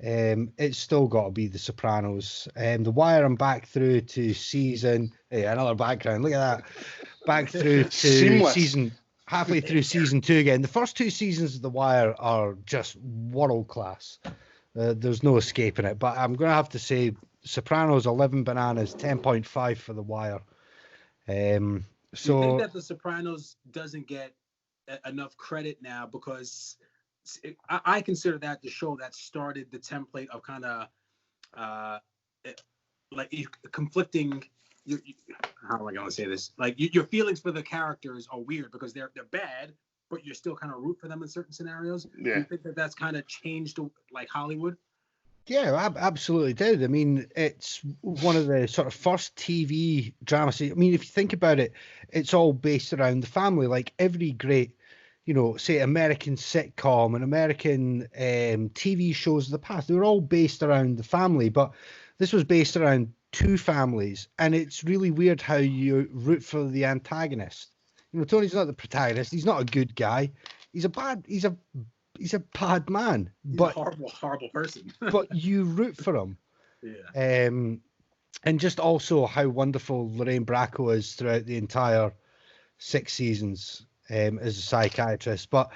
C: it's still got to be The Sopranos. The Wire, I'm back through to season. Hey, another background. Look at that. Back through to
A: Seamless.
C: halfway through season 2 again. The first 2 seasons of The Wire are just world class. There's no escaping it. But I'm going to have to say Sopranos, 11 bananas, 10.5 for The Wire.
B: Do you think that The Sopranos doesn't get enough credit now because I consider that the show that started the template of kind of conflicting. How am I going to say this? Like your feelings for the characters are weird because they're bad, but you're still kind of root for them in certain scenarios.
A: Yeah.
B: Do you think that that's kind of changed like Hollywood?
C: Yeah, absolutely did. I mean, it's one of the sort of first TV dramas. I mean, if you think about it, it's all based around the family. Like every great, say American sitcom and American TV shows of the past, they were all based around the family. But this was based around 2 families, and it's really weird how you root for the antagonist. Tony's not the protagonist. He's not a good guy. He's a bad man.
B: He's a horrible person.
C: But you root for him.
B: Yeah.
C: And just also how wonderful Lorraine Bracco is throughout the entire 6 seasons as a psychiatrist. But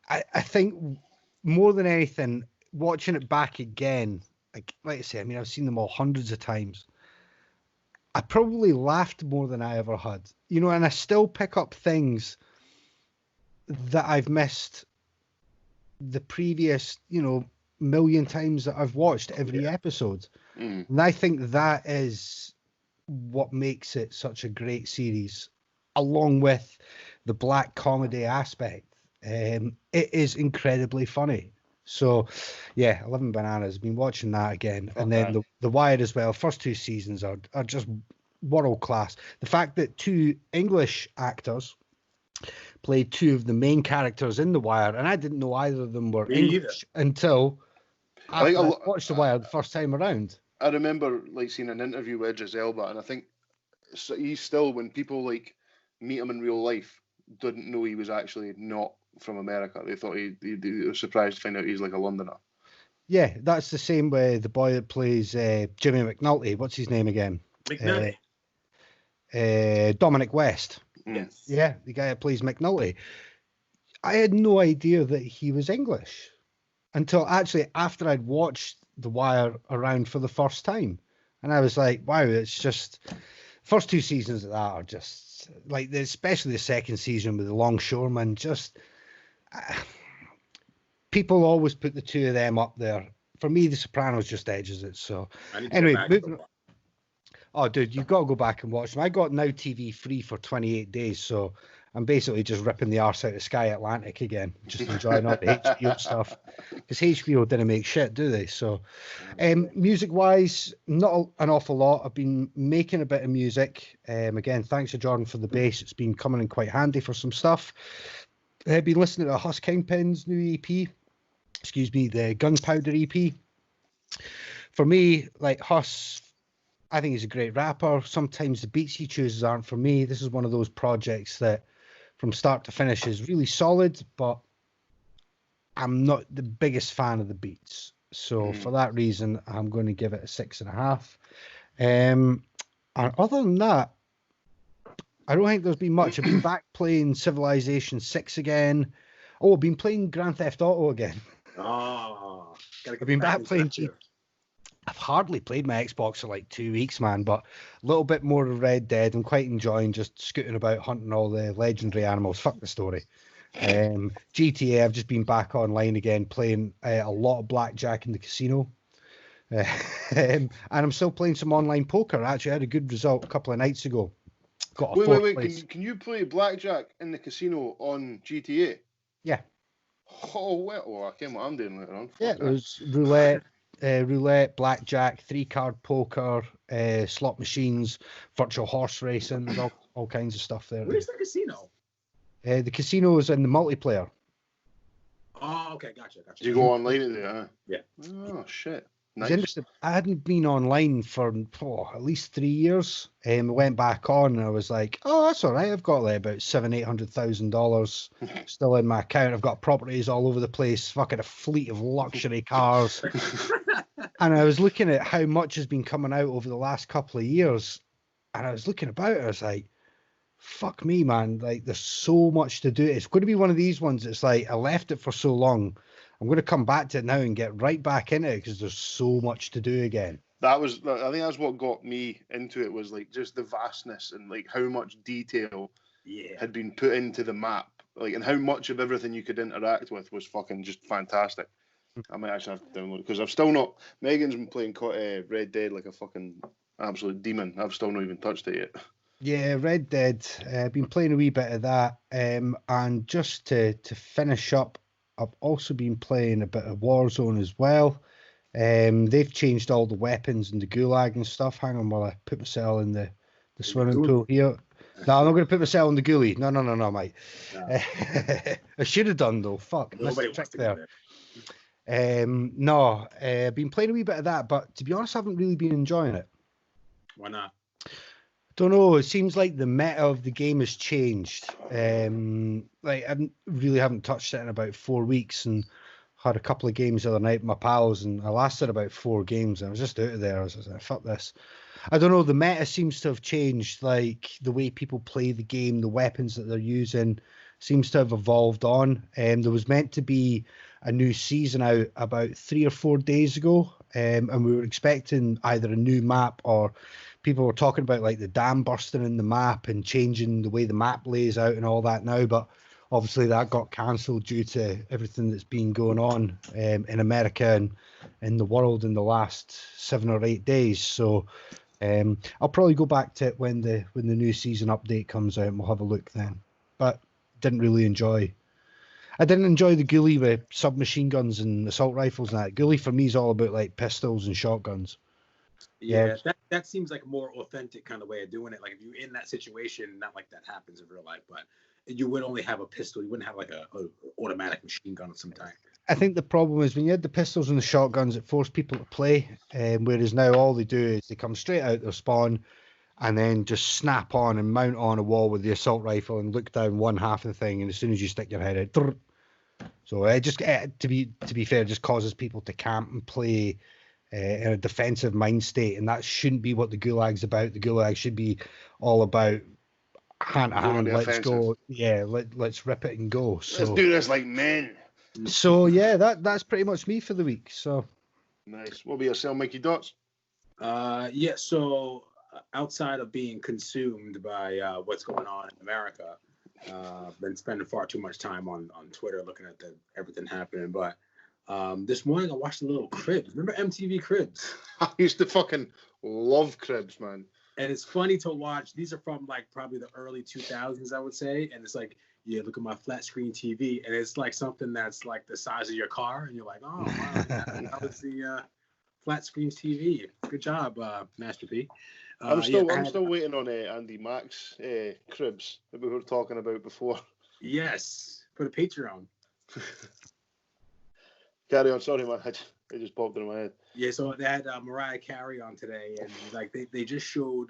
C: I think more than anything, watching it back again, like I say, I mean, I've seen them all hundreds of times. I probably laughed more than I ever had, and I still pick up things that I've missed the previous, million times that I've watched every episode. And I think that is what makes it such a great series, along with the black comedy aspect. It is incredibly funny. So, yeah, 11 bananas. Been watching that again. And then the Wire as well. First 2 seasons are just world class. The fact that 2 English actors played 2 of the main characters in The Wire, and I didn't know either of them were English until I watched The Wire the first time around.
A: I remember seeing an interview with Idris Elba, and I think he's still, when people meet him in real life, didn't know he was actually not from America. They thought he was surprised to find out he's like a Londoner.
C: Yeah, that's the same with the boy that plays Jimmy McNulty. What's his name again?
B: McNulty.
C: Dominic West.
B: Yes.
C: Yeah, the guy that plays McNulty. I had no idea that he was English until actually after I'd watched The Wire around for the first time. And I was like, wow, it's just... First two seasons of that are just... like, especially the second season with the Longshoremen, just... people always put the two of them up there. For me, The Sopranos just edges it. So anyway, oh, dude, you've got to go back and watch them. I got Now TV free for 28 days, so I'm basically just ripping the arse out of Sky Atlantic again, just enjoying all the HBO stuff. Because HBO didn't make shit, do they? So, music-wise, not an awful lot. I've been making a bit of music. Again, thanks to Jordan for the bass. It's been coming in quite handy for some stuff. I've been listening to Huss Kingpin's new EP. Excuse me, the Gunpowder EP. For me, like Huss, I think he's a great rapper. Sometimes the beats he chooses aren't for me. This is one of those projects that from start to finish is really solid, but I'm not the biggest fan of the beats. So for that reason, I'm going to give it a 6.5. And other than that, I don't think there's been much. I've been back playing Civilization 6 again. Oh, I've been playing Grand Theft Auto again.
B: Oh,
C: I've been back playing I've hardly played my Xbox for like 2 weeks, man, but a little bit more of Red Dead. I'm quite enjoying just scooting about, hunting all the legendary animals. Fuck the story. GTA, I've just been back online again, playing a lot of blackjack in the casino. And I'm still playing some online poker. Actually, I had a good result a couple of nights ago. Got a fourth place.
A: Can you play blackjack in the casino on GTA?
C: Yeah.
A: Oh, well, I can't what I'm doing later on.
C: Yeah, it was roulette, blackjack, 3-card poker, slot machines, virtual horse racing. There's all kinds of stuff there.
B: Where's the casino?
C: The casino is in the multiplayer.
B: Oh, okay, gotcha.
A: Did you go online in there? Huh?
B: Yeah.
A: Oh, shit.
C: Nice. Interesting. I hadn't been online for at least 3 years. I went back on and I was like, oh, that's all right. I've got like about $700,000-800,000 still in my account. I've got properties all over the place, fucking a fleet of luxury cars. And I was looking at how much has been coming out over the last couple of years. And I was looking about it. I was like, fuck me, man. Like, there's so much to do. It's going to be one of these ones. It's like, I left it for so long. I'm going to come back to it now and get right back in it because there's so much to do again.
A: I think that's what got me into it, was like just the vastness and like how much detail had been put into the map, like, and how much of everything you could interact with was fucking just fantastic. I might actually have to download it because I've still not. Megan's been playing Red Dead like a fucking absolute demon. I've still not even touched it yet.
C: Yeah, Red Dead. I've been playing a wee bit of that, and just to finish up, I've also been playing a bit of Warzone as well. They've changed all the weapons and the gulag and stuff. Hang on while I put myself in the swimming pool here. No, I'm not going to put myself in the ghoulie. No, mate. No. I should have done, though. Fuck. Missed the trick there. I've been playing a wee bit of that, but to be honest, I haven't really been enjoying it.
B: Why not?
C: Don't know. It seems like the meta of the game has changed. Like I really haven't touched it in about 4 weeks, and had a couple of games the other night with my pals, and I lasted about 4 games. And I was just out of there. I was like, fuck this. I don't know. The meta seems to have changed. Like the way people play the game, the weapons that they're using seems to have evolved on. There was meant to be a new season out about 3 or 4 days ago, and we were expecting either a new map or people were talking about like the dam bursting in the map and changing the way the map lays out and all that now, but obviously that got cancelled due to everything that's been going on in America and in the world in the last 7 or 8 days. So I'll probably go back to it when the new season update comes out and we'll have a look then. But I didn't enjoy the ghoulie with submachine guns and assault rifles and that. Ghoulie for me is all about like pistols and shotguns.
B: Yeah, that seems like a more authentic kind of way of doing it. Like if you're in that situation, not like that happens in real life, but you would only have a pistol. You wouldn't have like a automatic machine gun of some type.
C: I think the problem is when you had the pistols and the shotguns, it forced people to play. Whereas now all they do is they come straight out their spawn and then just snap on and mount on a wall with the assault rifle and look down one half of the thing. And as soon as you stick your head out, So it just to be fair, just causes people to camp and play in a defensive mind state, and that shouldn't be what the Gulag's about. The Gulag should be all about hand to hand. Let's go. Yeah, let's rip it and go. So,
A: let's do this like men.
C: So yeah, that's pretty much me for the week. So
A: nice. What about yourself, Mikey Dots?
B: Yeah. So outside of being consumed by what's going on in America, been spending far too much time on Twitter looking at everything happening. But this morning I watched a little Cribs. Remember MTV Cribs?
A: I used to fucking love Cribs, man.
B: And it's funny to watch. These are from like probably the early 2000s, I would say. And it's like, yeah, look at my flat screen TV, and it's like something that's like the size of your car, and you're like, oh wow, that was the flat screen TV. Good job, Master P.
A: I'm still waiting on Andy Mack's Cribs that we were talking about before.
B: Yes, for the Patreon.
A: Carry on, sorry man, it just popped in my head.
B: Yeah, so they had Mariah Carey on today, and like they just showed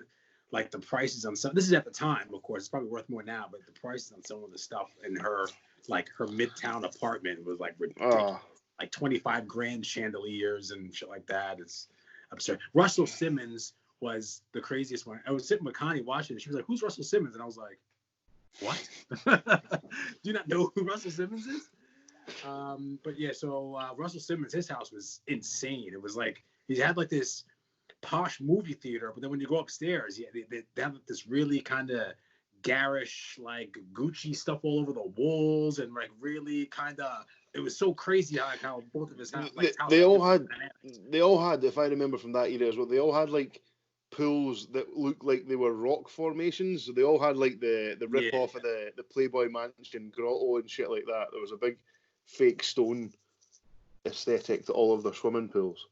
B: like the prices on some. This is at the time, of course, it's probably worth more now, but the prices on some of the stuff in her Midtown apartment was like ridiculous. Like 25 grand chandeliers and shit like that. It's absurd. Russell Simmons was the craziest one. I was sitting with Connie watching it. She was like, "Who's Russell Simmons?" And I was like, "What? Do you not know who Russell Simmons is?" But yeah, so Russell Simmons, his house was insane. It was like he had like this posh movie theater, but then when you go upstairs, they have this really kind of garish, like Gucci stuff all over the walls, and like really kind of. It was so crazy how both of his houses. Like,
A: they all had, if I remember from that era as well, they all had like pools that looked like they were rock formations. So they all had like the rip off of the Playboy Mansion grotto and shit like that. There was a big fake stone aesthetic to all of their swimming pools.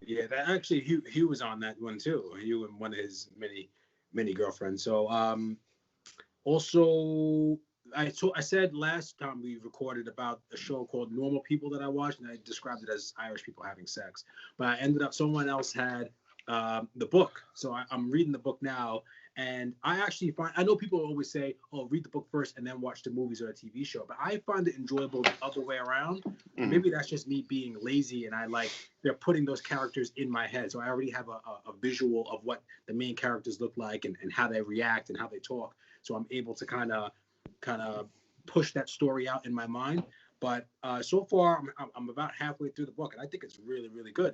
B: Yeah, that actually Hugh was on that one too. Hugh and one of his many girlfriends. So also I said last time we recorded about a show called Normal People that I watched, and I described it as Irish people having sex. But I ended up someone else had the book, so I'm reading the book now, and I actually I know people always say, "Oh, read the book first and then watch the movies or a TV show," but I find it enjoyable the other way around. Mm-hmm. Maybe that's just me being lazy, and they're putting those characters in my head, so I already have a visual of what the main characters look like and how they react and how they talk, so I'm able to kind of push that story out in my mind. But so far I'm about halfway through the book, and I think it's really, really good.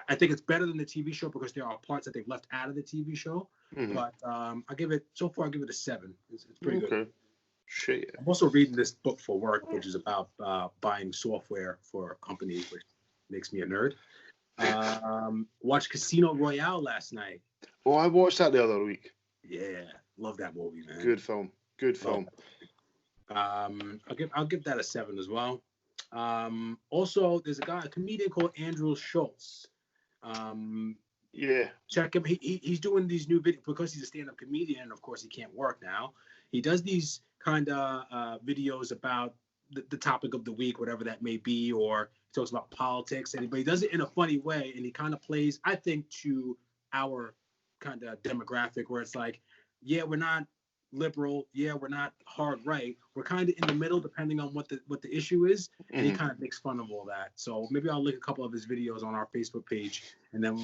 B: I think it's better than the TV show because there are parts that they've left out of the TV show. Mm-hmm. But I give it a 7. It's pretty good.
A: Shit.
B: I'm also reading this book for work, which is about buying software for companies, which makes me a nerd. Watched Casino Royale last night.
A: Oh, I watched that the other week.
B: Yeah, love that movie, man.
A: Good film.
B: I'll give that a 7 as well. Also, there's a comedian called Andrew Schultz. Check him. He's doing these new videos because he's a stand-up comedian, and of course he can't work now. He does these kind of videos about the topic of the week, whatever that may be, or he talks about politics, but he does it in a funny way, and he kind of plays, I think, to our kind of demographic, where it's like, yeah, we're not liberal, yeah, we're not hard right, we're kind of in the middle depending on what the issue is, and he kind of makes fun of all that. So maybe I'll link a couple of his videos on our Facebook page, and then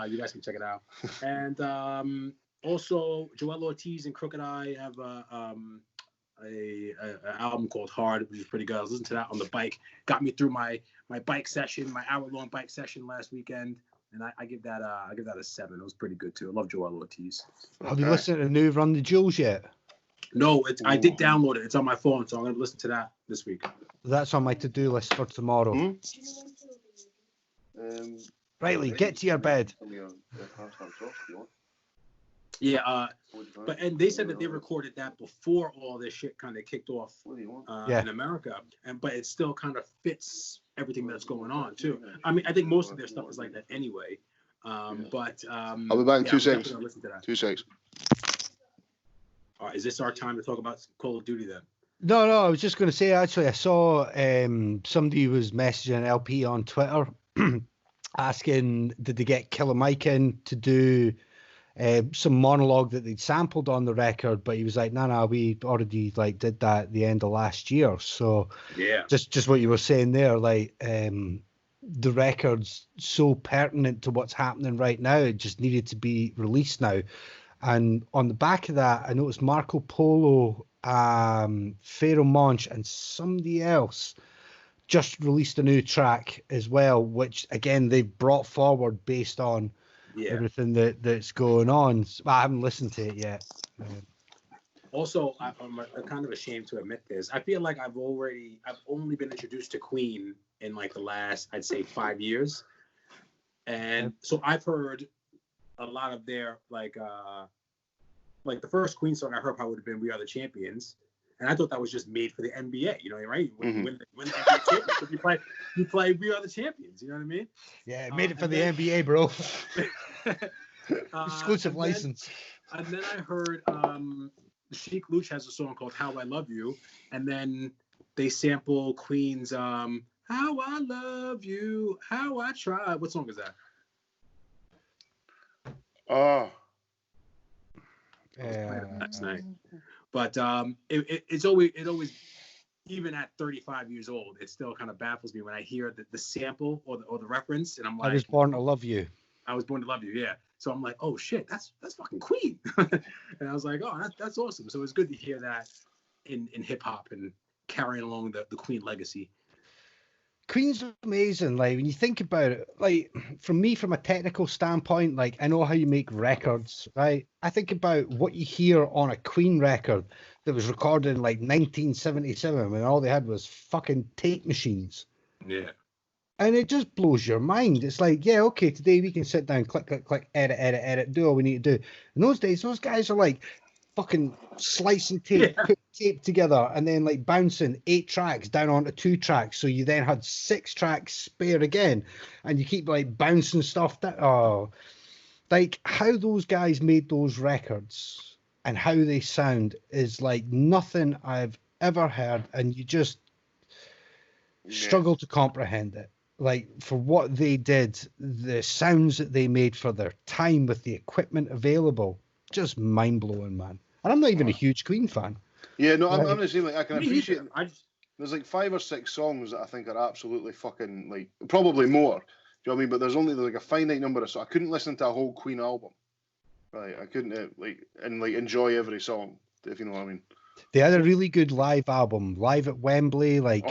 B: you guys can check it out. And also Joel Ortiz and Crooked Eye have an album called Hard, which is pretty good. I was listening to that on the bike, got me through my bike session, my hour-long bike session last weekend. And I give that a 7. It was pretty good too. I love Joel Ortiz.
C: Have you listened to the new Run the Jewels yet?
B: No, I did download it. It's on my phone, so I'm gonna listen to that this week.
C: That's on my to-do list for tomorrow. Riley, get to your bed.
B: Yeah, and they said that they recorded that before all this shit kind of kicked off in America, but it still kind of fits everything that's going on too. I mean, I think most of their stuff is like that anyway. I'll
A: be back in 2 seconds. 2 seconds.
B: All right, is this our time to talk about Call of Duty then?
C: No, I was just going to say, actually, I saw somebody was messaging LP on Twitter asking, did they get Killer Mike in to do some monologue that they'd sampled on the record, but he was like, no, we already like did that at the end of last year. So
B: Yeah.
C: just what you were saying there, like the record's so pertinent to what's happening right now, it just needed to be released now. And on the back of that, I noticed Marco Polo, Pharaoh Monch, and somebody else just released a new track as well, which again they've brought forward based on everything that's going on. I haven't listened to it yet.
B: Also, I'm kind of ashamed to admit this. I feel like I've only been introduced to Queen in like the last, I'd say, 5 years, and so I've heard a lot of their like the first Queen song I heard probably would have been "We Are the Champions," and I thought that was just made for the NBA. You know, right? When the NBA championship, you play "We Are the Champions." You know what I mean?
C: Yeah, made it for the NBA, bro. Exclusive license.
B: And then I heard Sheik Luch has a song called "How I Love You," and then they sample Queen's "How I Love You, How I Try." What song is that?
A: Oh.
B: Last night. But it always, even at 35 years old, it still kind of baffles me when I hear the sample or the reference, and I'm like,
C: I was born to love you.
B: I was born to love you, yeah. So I'm like, oh shit, that's fucking Queen. And I was like, oh, that's awesome. So it's good to hear that in hip hop and carrying along the Queen legacy.
C: Queen's amazing. Like when you think about it, like from a technical standpoint, like I know how you make records, right? I think about what you hear on a Queen record that was recorded in like 1977 when all they had was fucking tape machines.
B: Yeah.
C: And it just blows your mind. It's like, yeah, okay, today we can sit down, click, click, click, edit, do all we need to do. In those days, those guys are like fucking slicing tape, put tape together, and then like bouncing 8 tracks down onto 2 tracks. So you then had 6 tracks spare again, and you keep like bouncing stuff. Like how those guys made those records and how they sound is like nothing I've ever heard, and you just struggle to comprehend it. Like for what they did, the sounds that they made for their time with the equipment available, just mind blowing, man. And I'm not even a huge Queen fan.
A: Yeah, no, I'm the same. Like I can appreciate. There's like 5 or 6 songs that I think are absolutely fucking like probably more. Do you know what I mean? But there's like a finite number of songs. I couldn't listen to a whole Queen album. Right, I couldn't enjoy every song. If you know what I mean.
C: They had a really good live album, live at Wembley, like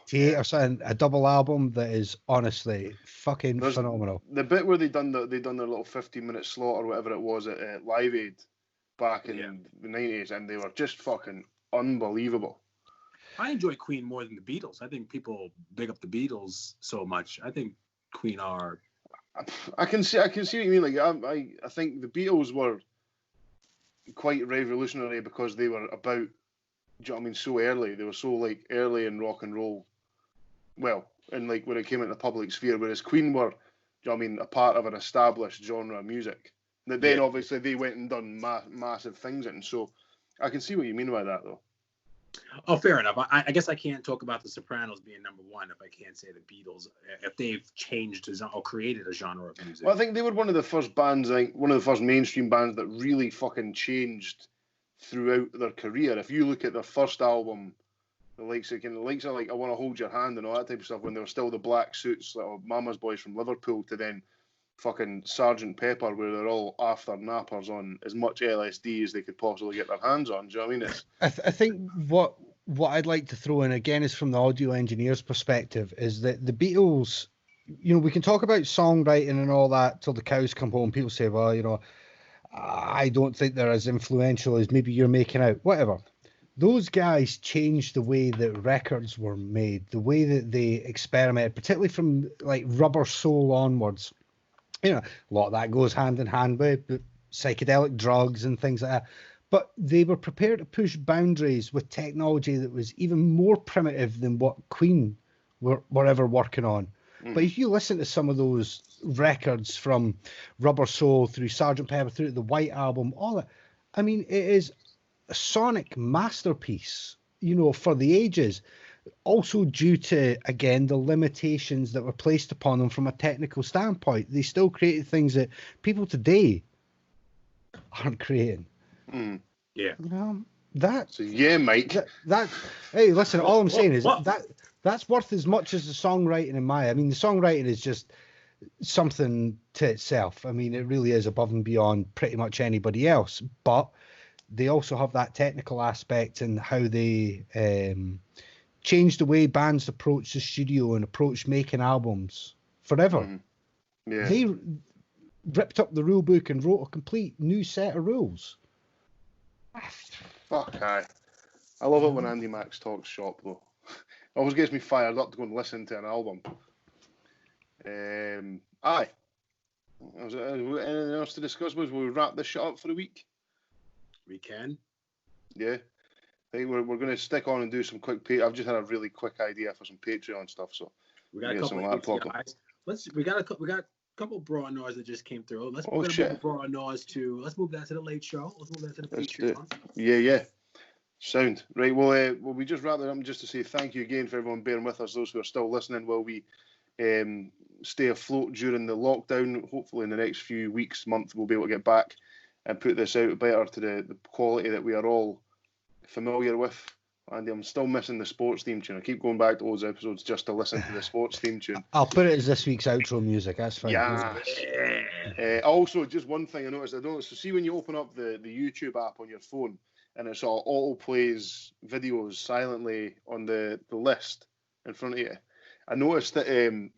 C: 88 or something, a double album that is honestly fucking phenomenal.
A: The bit where they done their little 15-minute slot or whatever it was at Live Aid back in the 90s, and they were just fucking unbelievable.
B: I enjoy Queen more than the Beatles. I think people big up the Beatles so much. I think Queen are.
A: I can see what you mean. Like I think the Beatles were quite revolutionary because they were about, do you know what I mean, so early. They were so like early in rock and roll. Well, and like when it came into the public sphere, whereas Queen were, do you know what I mean, a part of an established genre of music. That then obviously they went and done massive things in. So I can see what you mean by that though.
B: Oh, fair enough. I guess I can't talk about the Sopranos being number one if I can't say the Beatles, if they've changed or created a genre of music.
A: Well, I think they were one of the first bands, one of the first mainstream bands that really fucking changed throughout their career. If you look at their first album, the likes of like I Want to Hold Your Hand and all that type of stuff, when they were still the black suits, like Mama's Boys from Liverpool, to then fucking Sgt. Pepper, where they're all after nappers on as much LSD as they could possibly get their hands on. Do you know what I mean?
C: I think what I'd like to throw in again is from the audio engineer's perspective is that the Beatles, you know, we can talk about songwriting and all that till the cows come home. People say, well, you know, I don't think they're as influential as maybe you're making out. Whatever. Those guys changed the way that records were made, the way that they experimented, particularly from like Rubber Soul onwards. You know, a lot of that goes hand in hand with psychedelic drugs and things like that. But they were prepared to push boundaries with technology that was even more primitive than what Queen were ever working on. But if you listen to some of those records from Rubber Soul through Sgt. Pepper through the White Album, all that, I mean, it is a sonic masterpiece, you know, for the ages. Also due to, again, the limitations that were placed upon them from a technical standpoint. They still created things that people today aren't creating.
B: Yeah.
A: So yeah, Mike.
C: Hey, listen. All I'm saying is
B: What?
C: that's worth as much as the songwriting in my. I mean, the songwriting is just something to itself. I mean, it really is above and beyond pretty much anybody else. But they also have that technical aspect and how they change the way bands approach the studio and approach making albums forever.
A: Yeah.
C: They ripped up the rule book and wrote a complete new set of rules.
A: Fuck aye. I love it when Andy Max talks shop though. Always gets me fired up to go and listen to an album. Aye. Anything else to discuss? Will we wrap this shit up for the week?
B: We can.
A: Yeah. I think we're going to stick on and do some quick. I've just had a really quick idea for some Patreon stuff, so
B: we got a couple of guys. We got a couple of broad noise that just came through. Let's move that to the late show. Let's move that to the Patreon.
A: Yeah. Sound right. Well, we just wrap it up just to say thank you again for everyone bearing with us. Those who are still listening while we stay afloat during the lockdown. Hopefully, in the next few weeks, month, we'll be able to get back and put this out better to the quality that we are all familiar with. Andy, I'm still missing the sports theme tune. I keep going back to those episodes just to listen to the sports theme tune.
C: I'll put it as this week's outro music. That's fine.
A: Yeah. Also, just one thing I noticed. So see when you open up the YouTube app on your phone and it's all auto plays videos silently on the list in front of you. I noticed that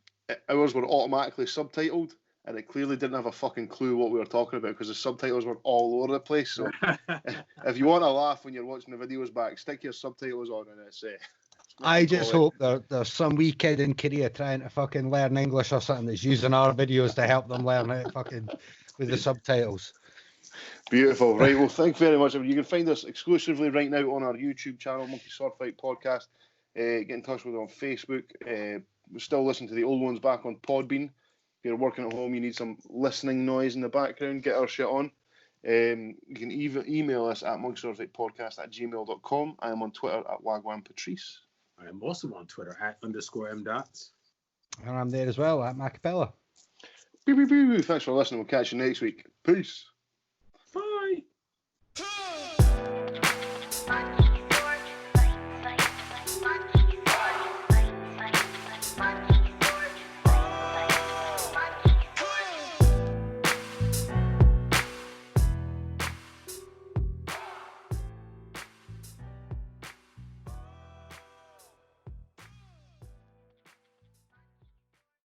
A: ours were automatically subtitled, and it clearly didn't have a fucking clue what we were talking about because the subtitles were all over the place. So if you want to laugh when you're watching the videos back, stick your subtitles on and it's
C: I just hope there's some wee kid in Korea trying to fucking learn English or something that's using our videos to help them learn it fucking with the subtitles.
A: Beautiful. Right, well, thank you very much. You can find us exclusively right now on our YouTube channel, Monkey Sword Fight Podcast. Get in touch with us on Facebook. We still listen to the old ones back on Podbean. If you're working at home, you need some listening noise in the background, get our shit on. You can email us at monkeyswordfightpodcast@gmail.com. I am on Twitter at WagwanPatrice.
B: I am also on Twitter at _MDots.
C: And I'm there as well at Macapella.
A: Thanks for listening. We'll catch you next week. Peace.